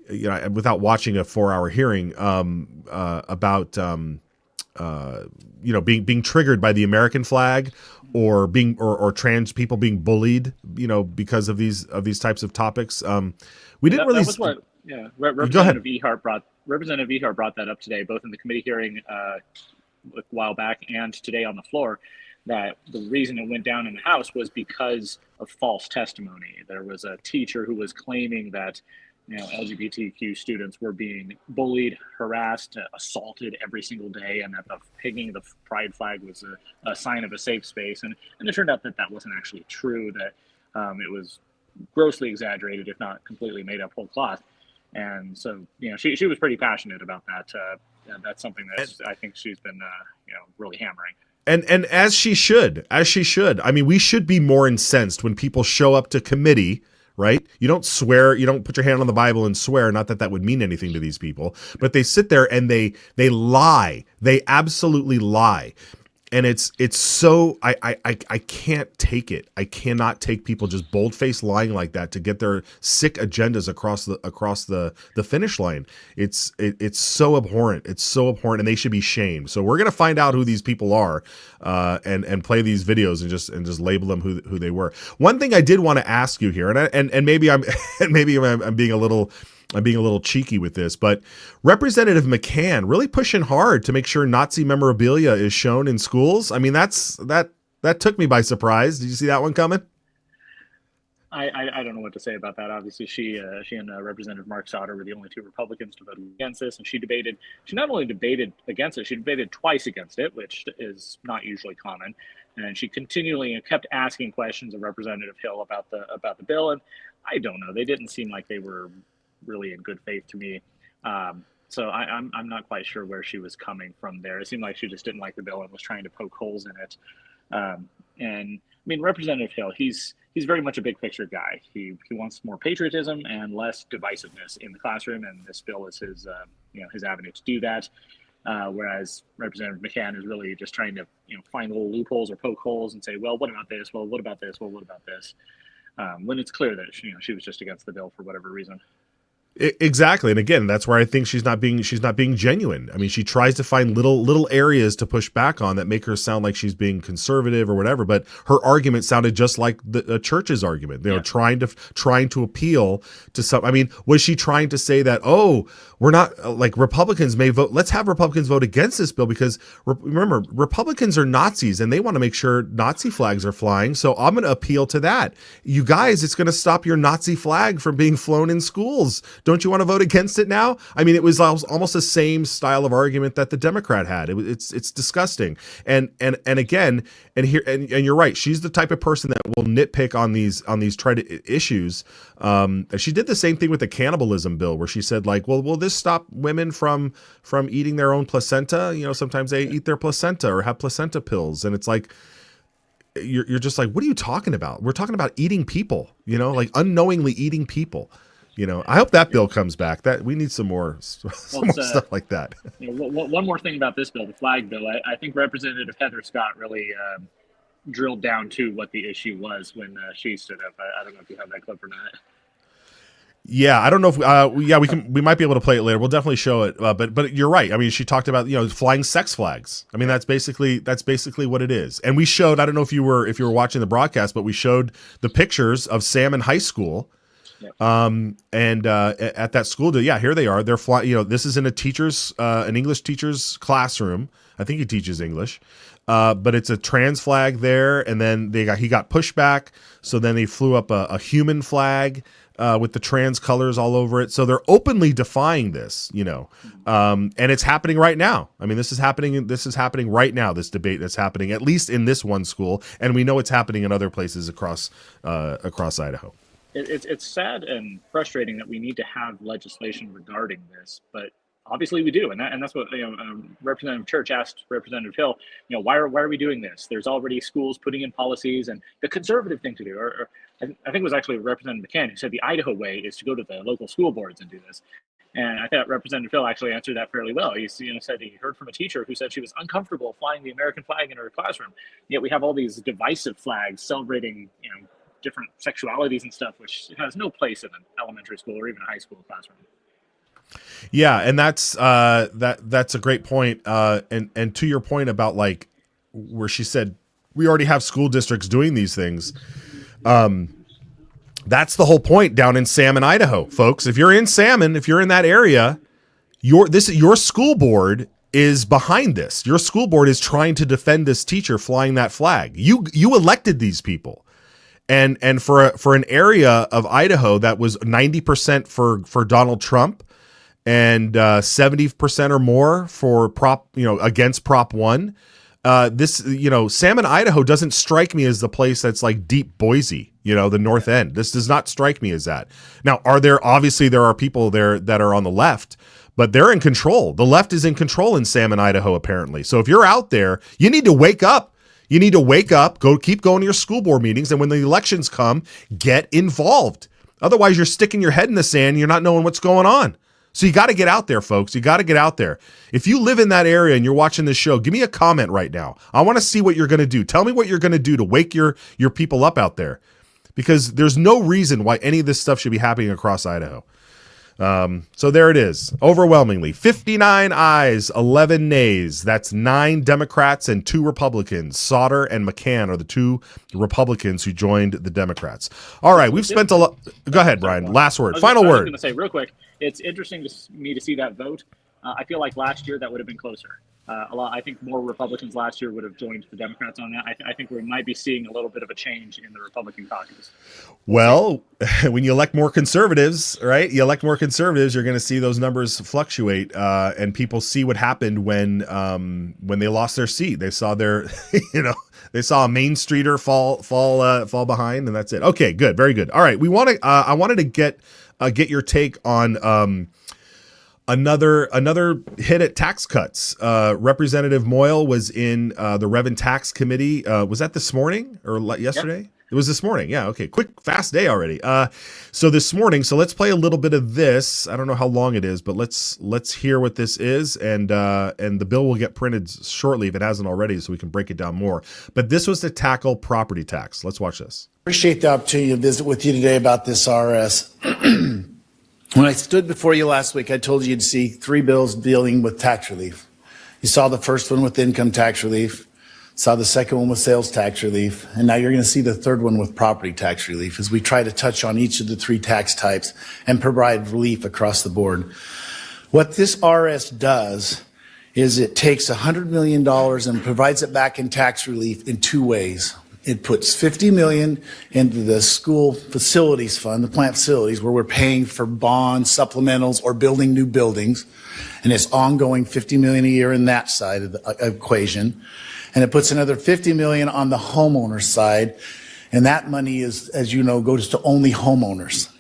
[SPEAKER 9] without watching a 4-hour hearing about being triggered by the American flag, or being or trans people being bullied, because of these types of topics. We didn't really. That was what,
[SPEAKER 14] Representative Ehart brought that up today, both in the committee hearing a while back and today on the floor. That the reason it went down in the House was because of false testimony. There was a teacher who was claiming that LGBTQ students were being bullied, harassed, assaulted every single day, and that the hanging the pride flag was a sign of a safe space. And it turned out that wasn't actually true, that it was grossly exaggerated, if not completely made up whole cloth. And so, she was pretty passionate about that. That's something that I think she's been, really hammering.
[SPEAKER 9] And as she should. I mean, we should be more incensed when people show up to committee. Right? You don't swear, you don't put your hand on the Bible and swear, not that would mean anything to these people, but they sit there and they lie. They absolutely lie. And it's so, I can't take it. I cannot take people just bold-faced lying like that to get their sick agendas across the finish line. It's so abhorrent. It's so abhorrent, and they should be shamed. So we're gonna find out who these people are, and play these videos and just label them who they were. One thing I did want to ask you here, and maybe I'm being a little cheeky with this, but Representative McCann really pushing hard to make sure Nazi memorabilia is shown in schools. I mean, that took me by surprise. Did you see that one coming?
[SPEAKER 14] I don't know what to say about that. Obviously, she and Representative Mark Sauter were the only 2 Republicans to vote against this, and she not only debated against it, she debated twice against it, which is not usually common. And she continually kept asking questions of Representative Hill about the bill, and I don't know. They didn't seem like they were really in good faith to me. So I'm not quite sure where she was coming from there. It seemed like she just didn't like the bill and was trying to poke holes in it. And I mean, Representative Hill, he's very much a big picture guy. He wants more patriotism and less divisiveness in the classroom, and this bill is his his avenue to do that. Whereas Representative McCann is really just trying to find little loopholes or poke holes and say, well, what about this? Well, what about this? Well, what about this? When it's clear that she was just against the bill for whatever reason.
[SPEAKER 9] Exactly. And again, that's where I think she's not being genuine. I mean, she tries to find little areas to push back on that make her sound like she's being conservative or whatever, but her argument sounded just like the church's argument. Trying to appeal to some. I mean, was she trying to say that, oh, we're not like Republicans may vote, let's have Republicans vote against this bill because remember, Republicans are Nazis and they want to make sure Nazi flags are flying. So I'm going to appeal to that. You guys, it's going to stop your Nazi flag from being flown in schools. Don't you want to vote against it now? I mean, it was almost the same style of argument that the Democrat had. It's disgusting. And again, and you're right. She's the type of person that will nitpick on these issues. She did the same thing with the cannibalism bill, where she said, like, well, will this stop women from eating their own placenta? Sometimes they eat their placenta or have placenta pills, and it's like, you're just like, what are you talking about? We're talking about eating people, like unknowingly eating people. I hope that bill comes back. That we need some more stuff like that.
[SPEAKER 14] One more thing about this bill, the flag bill. I think Representative Heather Scott really drilled down to what the issue was when she stood up. I don't know if you have that clip or not.
[SPEAKER 9] Yeah, I don't know if we might be able to play it later. We'll definitely show it. But you're right. I mean, she talked about flying sex flags. I mean, that's basically what it is. And we showed. I don't know if you were watching the broadcast, but we showed the pictures of Salmon High School. Yep. And at that school, here they are. They're flying. This is in an English teacher's classroom. I think he teaches English. But it's a trans flag there, and then he got pushed back. So then they flew up a human flag with the trans colors all over it. So they're openly defying this, and it's happening right now. I mean, this is happening right now. This debate that's happening at least in this one school, and we know it's happening in other places across Idaho.
[SPEAKER 14] It's sad and frustrating that we need to have legislation regarding this, but obviously we do, and that's what Representative Church asked Representative Hill. Why are we doing this? There's already schools putting in policies, and the conservative thing to do, or I think it was actually Representative McCann who said the Idaho way is to go to the local school boards and do this. And I thought Representative Hill actually answered that fairly well. He said he heard from a teacher who said she was uncomfortable flying the American flag in her classroom. Yet we have all these divisive flags celebrating different sexualities and stuff, which has no place in an elementary school or even a high school classroom.
[SPEAKER 9] Yeah, and that's a great point. And to your point about like where she said we already have school districts doing these things. That's the whole point down in Salmon, Idaho, folks. If you're in Salmon, if you're in that area, your school board is behind this. Your school board is trying to defend this teacher flying that flag. You elected these people. And for an area of Idaho that was 90% for Donald Trump and 70% or more for against Prop 1, Salmon, Idaho doesn't strike me as the place that's like deep Boise, the North End. This does not strike me as that. Now, there are people there that are on the left, but they're in control. The left is in control in Salmon, Idaho, apparently. So if you're out there, you need to wake up. You need to wake up, keep going to your school board meetings, and when the elections come, get involved. Otherwise, you're sticking your head in the sand and you're not knowing what's going on. So you got to get out there, folks. You got to get out there. If you live in that area and you're watching this show, give me a comment right now. I want to see what you're going to do. Tell me what you're going to do to wake your people up out there, because there's no reason why any of this stuff should be happening across Idaho. So there it is. Overwhelmingly, 59 ayes, 11 nays. That's 9 Democrats and 2 Republicans. Sauter and McCann are the 2 Republicans who joined the Democrats. All right, we've spent a lot. Go ahead, Brian. Last word. Final word.
[SPEAKER 14] I was going to say real quick, it's interesting to me to see that vote. I feel like last year that would have been closer. I think more Republicans last year would have joined the Democrats on that. I think we might be seeing a little bit of a change in the Republican caucus. Well,
[SPEAKER 9] when you elect more conservatives, right? You elect more conservatives, you're going to see those numbers fluctuate, and people see what happened when they lost their seat. They saw they saw a Main Streeter fall behind, and that's it. Okay, good, very good. All right, I wanted to get your take on Another hit at tax cuts. Representative Moyle was in the Rev and Tax Committee. Was that this morning or yesterday?
[SPEAKER 14] Yep.
[SPEAKER 9] It was this morning. Yeah. Okay. Quick, fast day already. So this morning. So let's play a little bit of this. I don't know how long it is, but let's hear what this is, and the bill will get printed shortly if it hasn't already, so we can break it down more. But this was to tackle property tax. Let's watch this.
[SPEAKER 3] Appreciate the opportunity to visit with you today about this RS. When I stood before you last week, I told you you'd see 3 bills dealing with tax relief. You saw the first one with income tax relief, saw the second one with sales tax relief, and now you're going to see the third one with property tax relief as we try to touch on each of the 3 tax types and provide relief across the board. What this RS does is it takes $100 million and provides it back in tax relief in 2 ways. It puts $50 million into the school facilities fund, the plant facilities, where we're paying for bonds, supplementals, or building new buildings. And it's ongoing $50 million a year in that side of the equation. And it puts another $50 million on the homeowner side. And that money is, as you know, goes to only homeowners.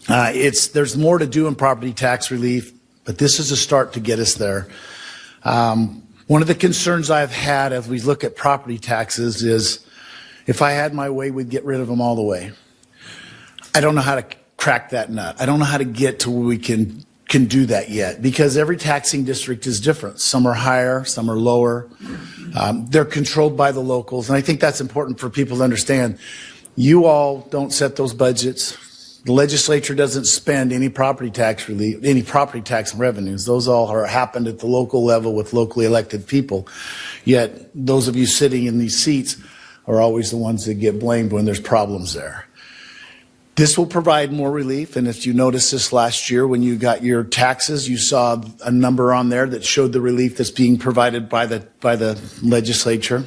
[SPEAKER 3] There's more to do in property tax relief, but this is a start to get us there. One of the concerns I've had as we look at property taxes is, if I had my way, we'd get rid of them all the way. I don't know how to crack that nut. I don't know how to get to where we can do that yet, because every taxing district is different. Some are higher, some are lower. They're controlled by the locals, and I think that's important for people to understand. You all don't set those budgets. The legislature doesn't spend any property tax relief, any property tax revenues. Those all happened at the local level with locally elected people. Yet those of you sitting in these seats are always the ones that get blamed when there's problems there. This will provide more relief, and if you noticed this last year when you got your taxes, you saw a number on there that showed the relief that's being provided by the legislature.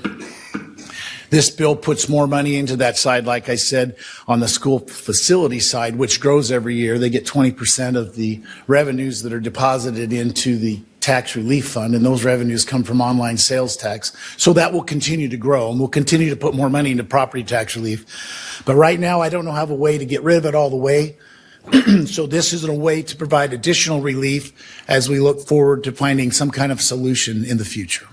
[SPEAKER 3] This bill puts more money into that side, like I said, on the school facility side, which grows every year. They get 20% of the revenues that are deposited into the tax relief fund, and those revenues come from online sales tax. So that will continue to grow, and we'll continue to put more money into property tax relief. But right now, I don't know have a way to get rid of it all the way. So this is a way to provide additional relief as we look forward to finding some kind of solution in the future.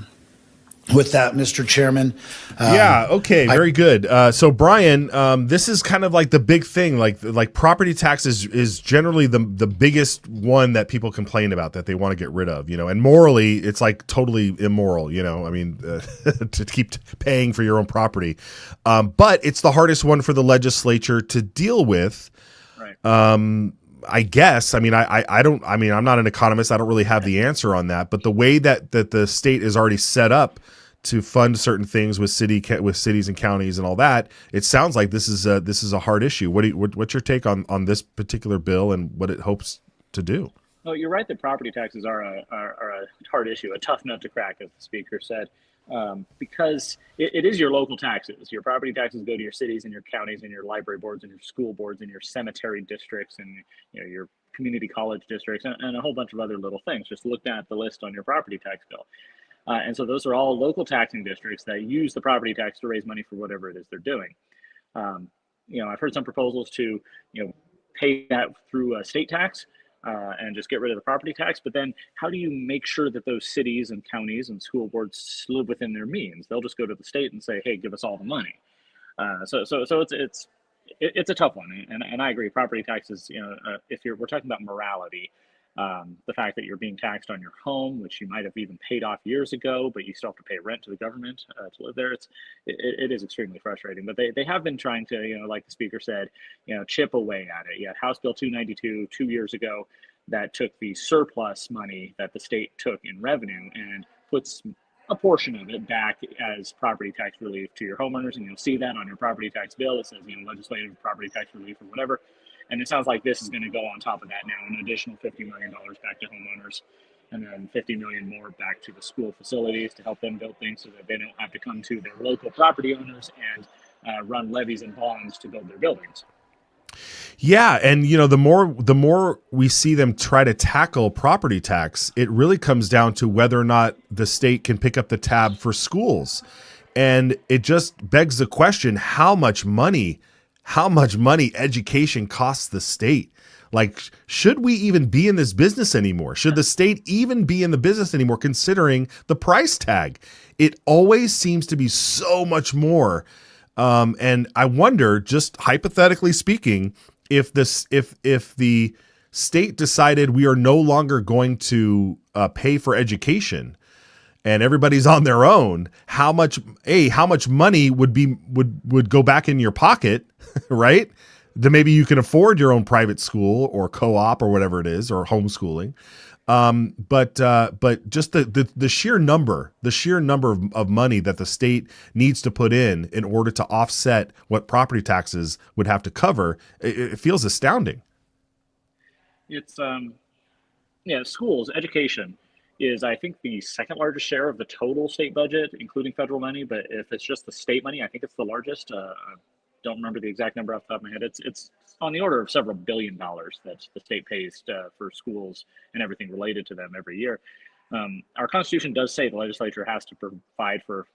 [SPEAKER 3] With that, Mr. Chairman.
[SPEAKER 9] Yeah. Okay. Very good. So Brian, this is kind of like the big thing. Like property tax is generally the biggest one that people complain about, that they want to get rid of. And morally, it's like totally immoral. I mean, to keep paying for your own property. But it's the hardest one for the legislature to deal with.
[SPEAKER 14] Right.
[SPEAKER 9] I guess. I mean, I'm not an economist. I don't really have the answer on that. But the way that the state is already set up to fund certain things with cities and counties and all that, it sounds like this is a hard issue. What's your take on this particular bill and what it hopes to do?
[SPEAKER 14] Oh, you're right that property taxes are a hard issue, a tough nut to crack, as the speaker said, because it is your local taxes. Your property taxes go to your cities and your counties and your library boards and your school boards and your cemetery districts and your community college districts and a whole bunch of other little things. Just look at the list on your property tax bill. And so those are all local taxing districts that use the property tax to raise money for whatever it is they're doing. I've heard some proposals to, pay that through a state tax and just get rid of the property tax. But then how do you make sure that those cities and counties and school boards live within their means? They'll just go to the state and say, hey, give us all the money. So it's a tough one. And I agree. Property taxes, we're talking about morality. The fact that you're being taxed on your home, which you might have even paid off years ago, but you still have to pay rent to the government to live there. It is extremely frustrating. But they have been trying to, like the speaker said, chip away at it. You had House Bill 292 2 years ago that took the surplus money that the state took in revenue and puts a portion of it back as property tax relief to your homeowners. And you'll see that on your property tax bill. It says, legislative property tax relief or whatever. And it sounds like this is going to go on top of that now, an additional $50 million back to homeowners, and then $50 million more back to the school facilities to help them build things so that they don't have to come to their local property owners and run levies and bonds to build their buildings.
[SPEAKER 9] Yeah, and the more we see them try to tackle property tax, it really comes down to whether or not the state can pick up the tab for schools. And it just begs the question, how much money how much money education costs the state. Like, should we even be in this business anymore? Should the state even be in the business anymore, considering the price tag? It always seems to be so much more. And I wonder, just hypothetically speaking, if the state decided we are no longer going to pay for education and everybody's on their own, how much money would go back in your pocket, right? That maybe you can afford your own private school or co-op or whatever it is, or homeschooling. But just the sheer number of money that the state needs to put in order to offset what property taxes would have to cover, it feels astounding.
[SPEAKER 14] It's schools, education is, I think, the second largest share of the total state budget, including federal money. But if it's just the state money, I think it's the largest. I don't remember the exact number off the top of my head. It's on the order of several $1 billion that the state pays for schools and everything related to them every year. Our Constitution does say the legislature has to provide for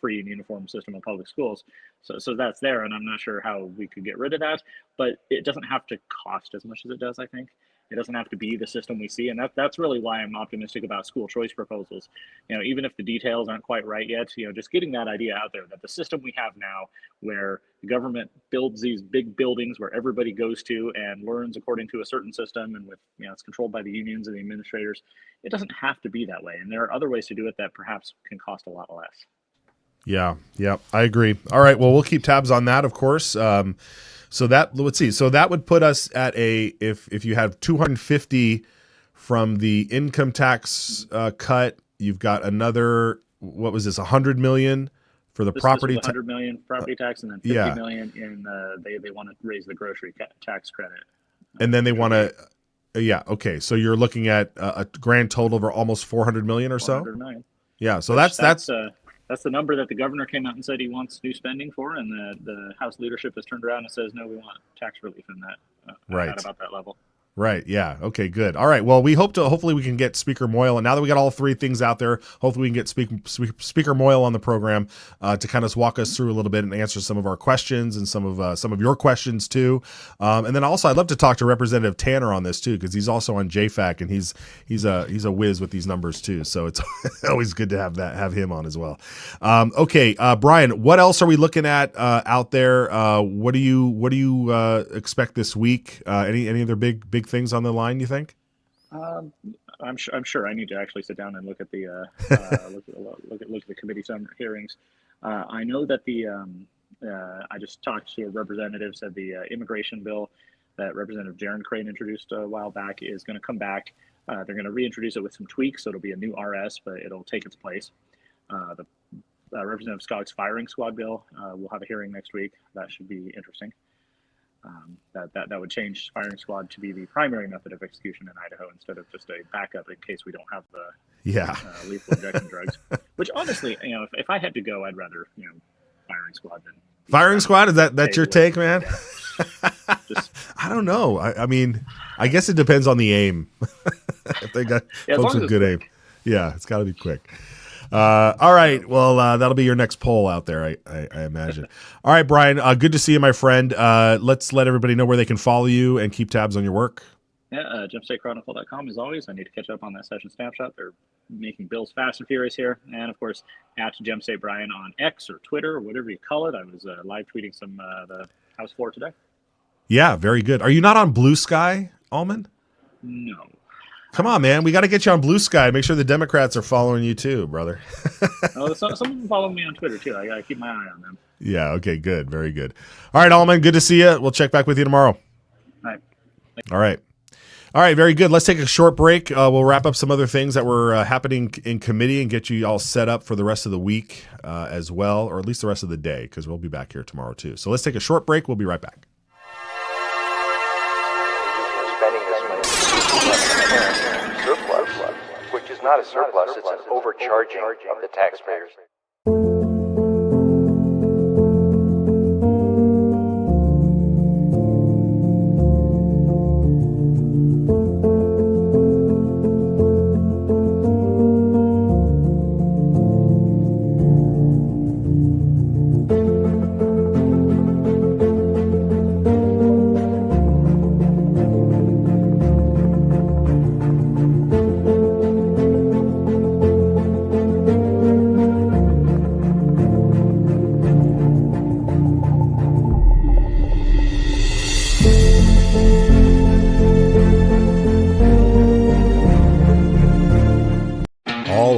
[SPEAKER 14] free and uniform system of public schools. So that's there, and I'm not sure how we could get rid of that, but it doesn't have to cost as much as it does, I think. It doesn't have to be the system we see, and that's really why I'm optimistic about school choice proposals. Even if the details aren't quite right yet, just getting that idea out there that the system we have now, where the government builds these big buildings where everybody goes to and learns according to a certain system, and with it's controlled by the unions and the administrators, it doesn't have to be that way. And there are other ways to do it that perhaps can cost a lot less. Yeah,
[SPEAKER 9] I agree. All right, well, we'll keep tabs on that, of course. So let's see. So that would put us at if you have 250 from the income tax cut, you've got another, what was this, 100 million for the property
[SPEAKER 14] tax. 100 million property tax, and then 50 million in they want to raise the grocery tax credit.
[SPEAKER 9] And then they want to, okay. So you're looking at a grand total of almost 400 million or so.
[SPEAKER 14] 400 million.
[SPEAKER 9] Yeah. So
[SPEAKER 14] that's the number that the governor came out and said he wants new spending for, and the House leadership has turned around and says, no, we want tax relief in that,
[SPEAKER 9] right,
[SPEAKER 14] at about that level.
[SPEAKER 9] Right. Yeah. Okay, good. All right. Well, we hopefully we can get Speaker Moyle. And now that we got all three things out there, hopefully we can get Speaker Moyle on the program to kind of walk us through a little bit and answer some of our questions and some of your questions too. And then also I'd love to talk to Representative Tanner on this too, because he's also on JFAC and he's a whiz with these numbers too. So it's always good to have him on as well. Okay, Brian, what else are we looking at out there? What do you expect this week? Any other big things on the line, you think?
[SPEAKER 14] I'm sure I need to actually sit down and look at the look at the committee hearings. I know that I just talked to a representative, said the immigration bill that Representative Jaron Crane introduced a while back is going to come back. They're going to reintroduce it with some tweaks, so it'll be a new RS, but it'll take its place. The Representative Scogg's firing squad bill will have a hearing next week. That should be interesting. That would change firing squad to be the primary method of execution in Idaho instead of just a backup in case we don't have the lethal injection drugs. Which honestly, if I had to go, I'd rather firing squad than
[SPEAKER 9] firing squad. Is that your take, man?
[SPEAKER 14] Yeah.
[SPEAKER 9] I don't know. I mean, I guess it depends on the aim. If they got folks with good aim, it's got to be quick. All right. Well, that'll be your next poll out there, I imagine. All right, Brian, good to see you, my friend. Let's let everybody know where they can follow you and keep tabs on your work.
[SPEAKER 14] Yeah, GemStateChronicle.com as always. I need to catch up on that session snapshot. They're making bills fast and furious here. And of course, at GemState Brian on X or Twitter or whatever you call it. I was live tweeting some the House floor today. Yeah, very good. Are you not on Blue Sky, Allman? No. Come on, man. We got to get you on Blue Sky. Make sure the Democrats are following you too, brother. Some of them follow me on Twitter too. I got to keep my eye on them. Yeah. Okay, good. Very good. All right, Allman. Good to see you. We'll check back with you tomorrow. All right. All right. All right. Very good. Let's take a short break. We'll wrap up some other things that were happening in committee and get you all set up for the rest of the week as well, or at least the rest of the day, because we'll be back here tomorrow too. So let's take a short break. We'll be right back.
[SPEAKER 15] Surplus, which is not a surplus, it's an overcharging of the taxpayers.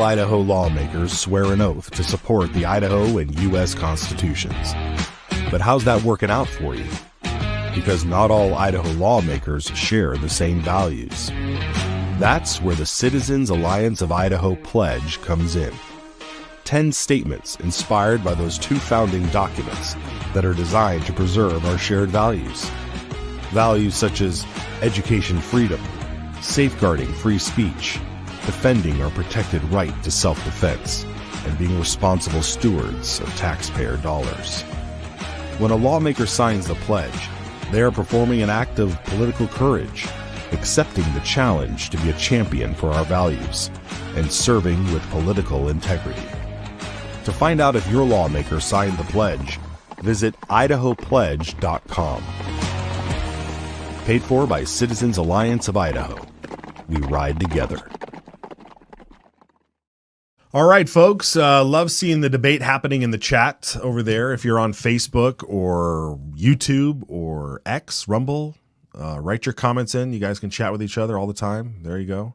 [SPEAKER 9] Idaho lawmakers swear an oath to support the Idaho and U.S. constitutions. But how's that working out for you? Because not all Idaho lawmakers share the same values. That's where the Citizens Alliance of Idaho pledge comes in. 10 statements inspired by those two founding documents that are designed to preserve our shared values. Values such as education freedom, safeguarding free speech, defending our protected right to self-defense, and being responsible stewards of taxpayer dollars. When a lawmaker signs the pledge, they are performing an act of political courage, accepting the challenge to be a champion for our values, and serving with political integrity. To find out if your lawmaker signed the pledge, visit idahopledge.com. Paid for by Citizens Alliance of Idaho. We ride together. All right, folks. Love seeing the debate happening in the chat over there. If you're on Facebook or YouTube or X, Rumble, write your comments in. You guys can chat with each other all the time. There you go.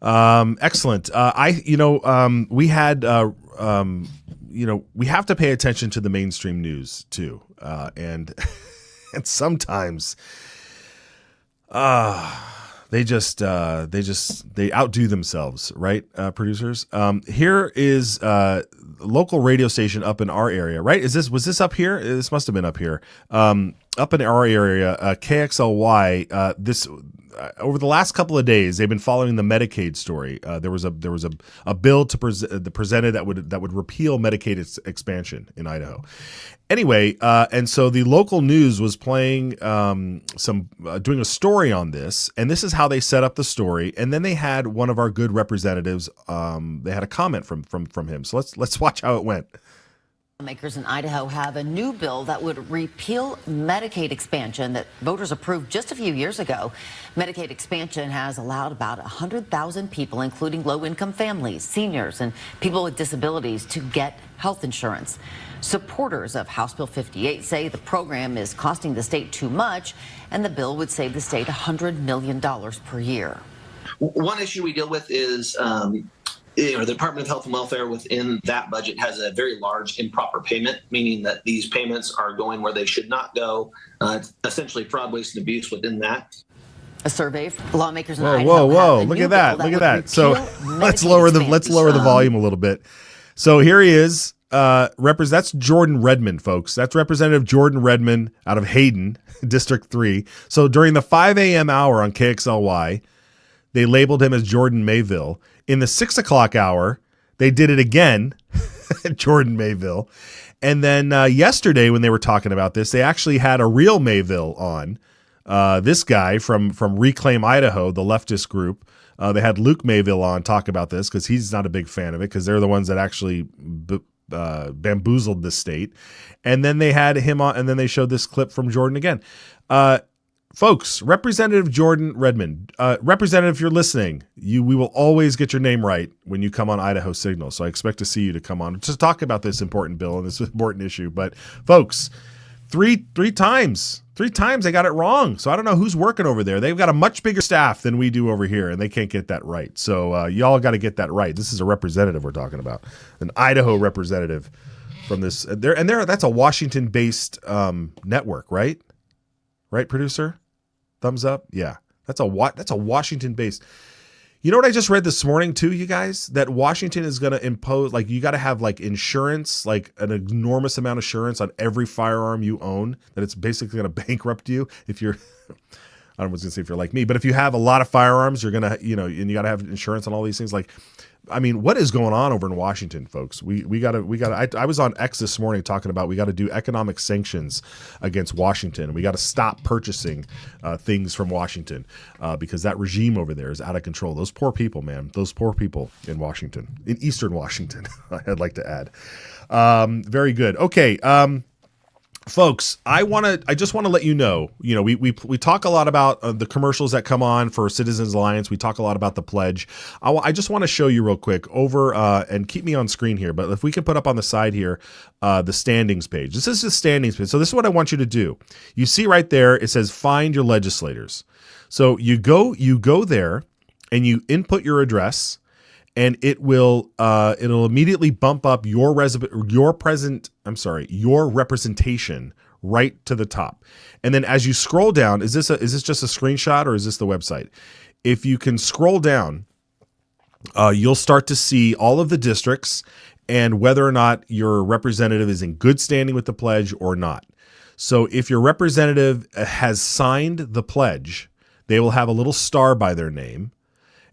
[SPEAKER 9] Excellent. We had, we have to pay attention to the mainstream news too. And sometimes, they outdo themselves, right? Producers. Here is a local radio station up in our area, right? Was this up here? This must've been up here. Up in our area, KXLY, over the last couple of days, they've been following the Medicaid story. There was a bill presented that would repeal Medicaid expansion in Idaho. Anyway, and so the local news was playing doing a story on this, and this is how they set up the story. And then they had one of our good representatives. They had a comment from him. So let's watch how it went.
[SPEAKER 16] Lawmakers in Idaho have a new bill that would repeal Medicaid expansion that voters approved just a few years ago. Medicaid expansion has allowed about 100,000 people, including low-income families, seniors, and people with disabilities, to get health insurance. Supporters of House Bill 58 say the program is costing the state too much, and the bill would save the state $100 million per year.
[SPEAKER 17] One issue we deal with is the Department of Health and Welfare within that budget has a very large improper payment, meaning that these payments are going where they should not go. Essentially fraud, waste, and abuse within that.
[SPEAKER 16] A survey of lawmakers in
[SPEAKER 9] Idaho. Whoa! Look at that! Look at that! So let's lower the volume a little bit. So here he is. That's Jordan Redmond, folks. That's Representative Jordan Redmond out of Hayden, District 3. So during the 5 a.m. hour on KXLY, they labeled him as Jordan Mayville. In the 6 o'clock hour, they did it again, Jordan Mayville. And then yesterday, when they were talking about this, they actually had a real Mayville on. This guy from Reclaim Idaho, the leftist group. They had Luke Mayville on talk about this because he's not a big fan of it because they're the ones that actually bamboozled the state. And then they had him on, and then they showed this clip from Jordan again. Folks, Representative Jordan Redmond, Representative, if you're listening, we will always get your name right when you come on Idaho Signal. So I expect to see you to come on to talk about this important bill and this important issue. But folks, three times they got it wrong. So I don't know who's working over there. They've got a much bigger staff than we do over here, and they can't get that right. So y'all got to get that right. This is a representative we're talking about, an Idaho representative from this. That's a Washington-based network, right? Right, producer? Thumbs up? Yeah. That's a Washington-based. You know what I just read this morning too, you guys? That Washington is going to impose, like, you got to have like insurance, like an enormous amount of insurance on every firearm you own, that it's basically going to bankrupt you if you're, I was going to say if you're like me, but if you have a lot of firearms, you're going to, and you got to have insurance on all these things. Like, I mean, what is going on over in Washington, folks? We got to, I was on X this morning talking about we got to do economic sanctions against Washington. We got to stop purchasing things from Washington because that regime over there is out of control. Those poor people, man, those poor people in Washington, in Eastern Washington, I'd like to add. Very good. Okay. Folks, I just want to let you know, we talk a lot about the commercials that come on for Citizens Alliance. We talk a lot about the pledge. I just want to show you real quick over and keep me on screen here. But if we can put up on the side here, the standings page. This is the standings page. So this is what I want you to do. You see right there, it says find your legislators. So you go there and you input your address. and it'll immediately bump up your representation right to the top. And then as you scroll down, is this just a screenshot or is this the website? If you can scroll down, you'll start to see all of the districts and whether or not your representative is in good standing with the pledge or not. So if your representative has signed the pledge, they will have a little star by their name,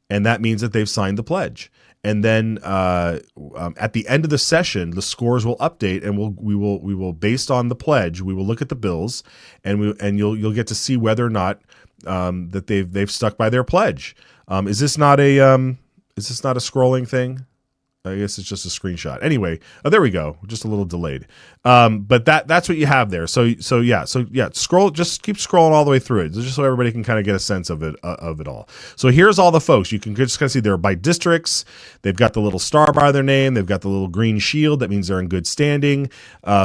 [SPEAKER 9] and that means that they've signed the pledge. And then at the end of the session, the scores will update, and we will based on the pledge, we will look at the bills, and you'll get to see whether or not that they've stuck by their pledge. Is this not a scrolling thing? I guess it's just a screenshot. Anyway, there we go. Just a little delayed. But that's what you have there. So scroll, just keep scrolling all the way through it, just so everybody can kind of get a sense of it all. So here's all the folks. You can just kind of see they're by districts. They've got the little star by their name. They've got the little green shield. That means they're in good standing.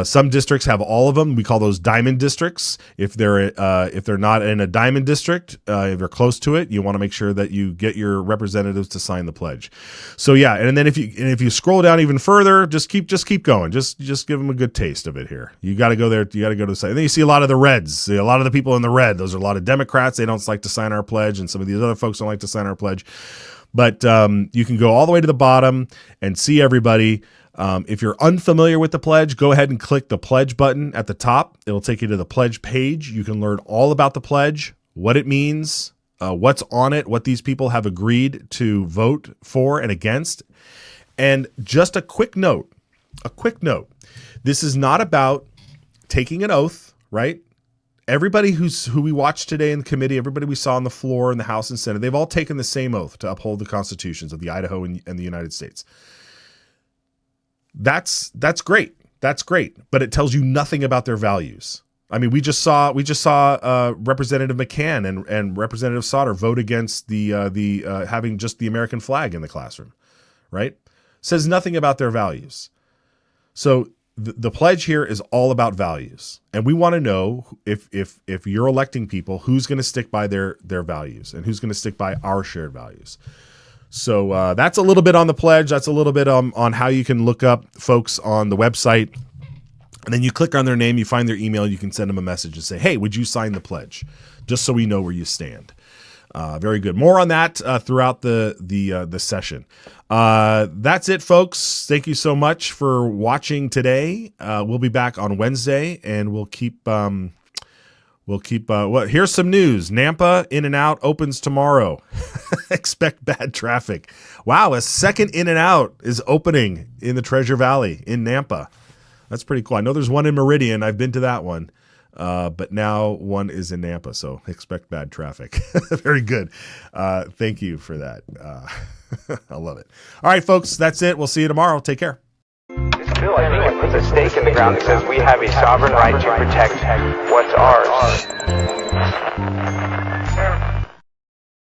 [SPEAKER 9] Some districts have all of them. We call those diamond districts. If they're not in a diamond district, if they're close to it, you want to make sure that you get your representatives to sign the pledge. So yeah, and then if you scroll down even further, just keep going. Just give them a good taste of it here. You got to go there. You got to go to the site. And then you see a lot of the reds. See a lot of the people in the red. Those are a lot of Democrats. They don't like to sign our pledge, and some of these other folks don't like to sign our pledge. But you can go all the way to the bottom and see everybody. If you're unfamiliar with the pledge, go ahead and click the pledge button at the top. It'll take you to the pledge page. You can learn all about the pledge, what it means, what's on it, what these people have agreed to vote for and against. And just a quick note. This is not about taking an oath, right? Everybody who we watched today in the committee, everybody we saw on the floor in the House and Senate, they've all taken the same oath to uphold the constitutions of the Idaho and the United States. That's great. That's great. But it tells you nothing about their values. I mean, we just saw Representative McCann and Representative Sauter vote against the having just the American flag in the classroom, right? Says nothing about their values. So the pledge here is all about values, and we want to know if you're electing people, who's going to stick by their values and who's going to stick by our shared values. So that's a little bit on the pledge. That's a little bit on how you can look up folks on the website, and then you click on their name, you find their email, you can send them a message and say, hey, would you sign the pledge? Just so we know where you stand. Very good. More on that throughout the session. That's it, folks. Thank you so much for watching today. We'll be back on Wednesday, and we'll keep. Here's some news. Nampa In-N-Out opens tomorrow. Expect bad traffic. Wow, a second In-N-Out is opening in the Treasure Valley in Nampa. That's pretty cool. I know there's one in Meridian. I've been to that one. But now one is in Nampa, so expect bad traffic. Very good. Thank you for that. I love it. All right, folks, that's it. We'll see you tomorrow. Take care.
[SPEAKER 1] This bill, I think, it puts a stake in the ground that says we have a sovereign right to protect what's ours.